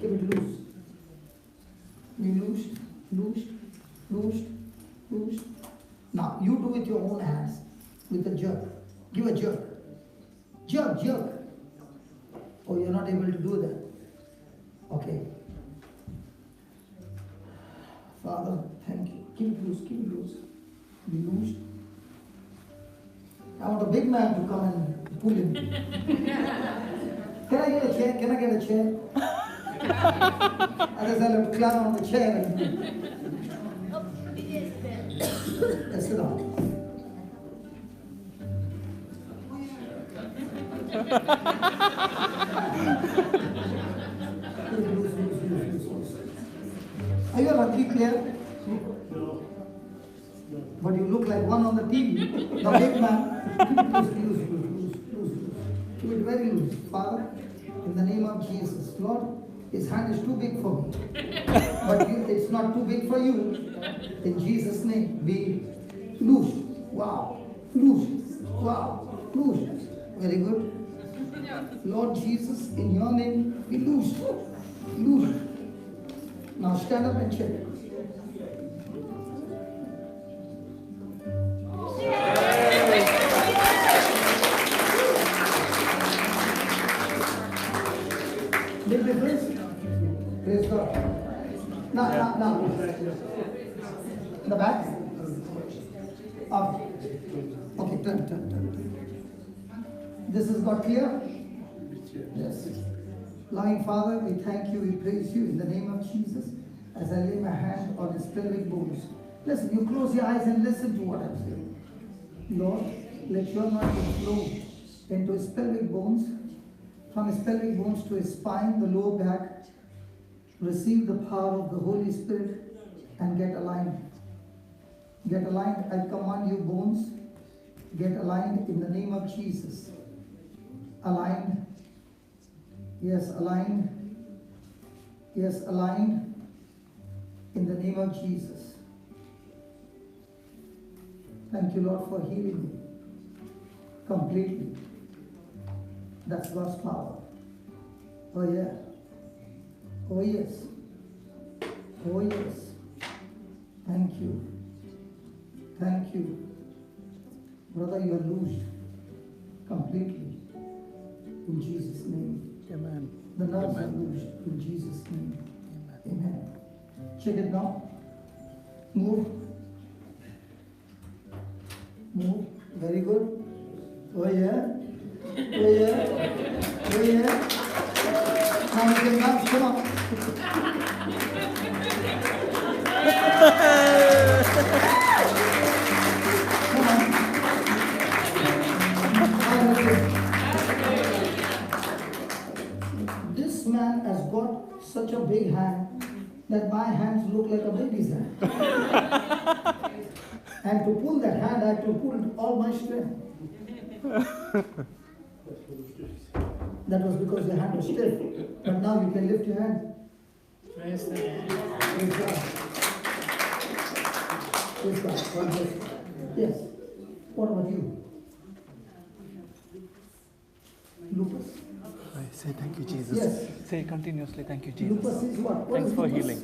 Keep it loose. Be loosed. Now, you do with your own hands, with a jerk. Give a jerk. Jerk. Oh, you're not able to do that. Okay. Father, thank you. Keep it loose. Be loosed. I want a big man to come and pull him. Can I get a chair? Otherwise I'll have to climb on the chair. Let's sit down. Are you a rugby player? But you look like one on the TV. The big man. Loose. Keep it very loose. Father, in the name of Jesus. Lord, his hand is too big for me. But it's not too big for you. In Jesus' name, be loose. Wow. Loose. Very good. Lord Jesus, in your name, be loose. Now stand up and check. Big difference? Praise God. Now. In the back? Okay. Okay, turn. This is got clear? Yes. Loving Father, we thank you, we praise you in the name of Jesus as I lay my hand on his pelvic bones. Listen, you close your eyes and listen to what I'm saying. Lord, let your anointing flow into his pelvic bones, from his pelvic bones to his spine, the lower back. Receive the power of the Holy Spirit and get aligned. Get aligned. I command you, bones, get aligned in the name of Jesus. Aligned. Yes, aligned. Yes, aligned in the name of Jesus. Thank you, Lord, for healing me completely. That's God's power. Oh, yeah. Oh, yes. Oh, yes. Thank you. Thank you. Brother, you are loosed completely in Jesus' name. Amen. The nerves are Amen. loosed in Jesus' name. Amen. Check it now. Move. Move. Very good. Oh, yeah. Oh, yeah. Oh, yeah. Now you can bounce. Come on. Come on. This man has got such a big hand that my hands look like a baby's hand. And to pull that hand, I have to pull all my strength. That was because your hand was stiff. But now you can lift your hand. Praise God. Praise God. God bless you. Yes. What about you? Lupus. I say thank you, Jesus. Yes. Say continuously thank you, Jesus. Lupus is what? What Thanks is for lupus? healing.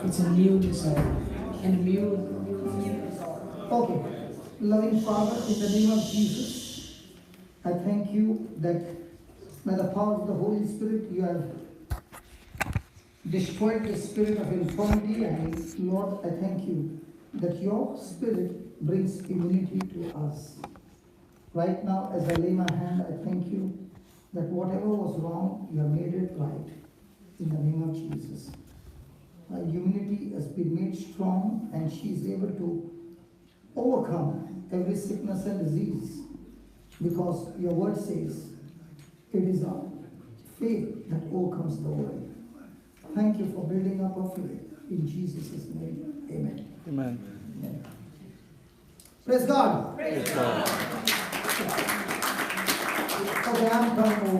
It's an immune disorder. An immune. Okay. Loving Father, in the name of Jesus, I thank you that by the power of the Holy Spirit, you have destroyed the spirit of infirmity. And Lord, I thank you that your spirit brings immunity to us. Right now, as I lay my hand, I thank you that whatever was wrong, you have made it right. In the name of Jesus. Her immunity has been made strong and she is able to overcome every sickness and disease, because your word says it is our faith that overcomes the world. Thank you for building up our faith. In Jesus' name, amen. Amen. Amen. Praise God. Praise God. Okay, I'm turning over.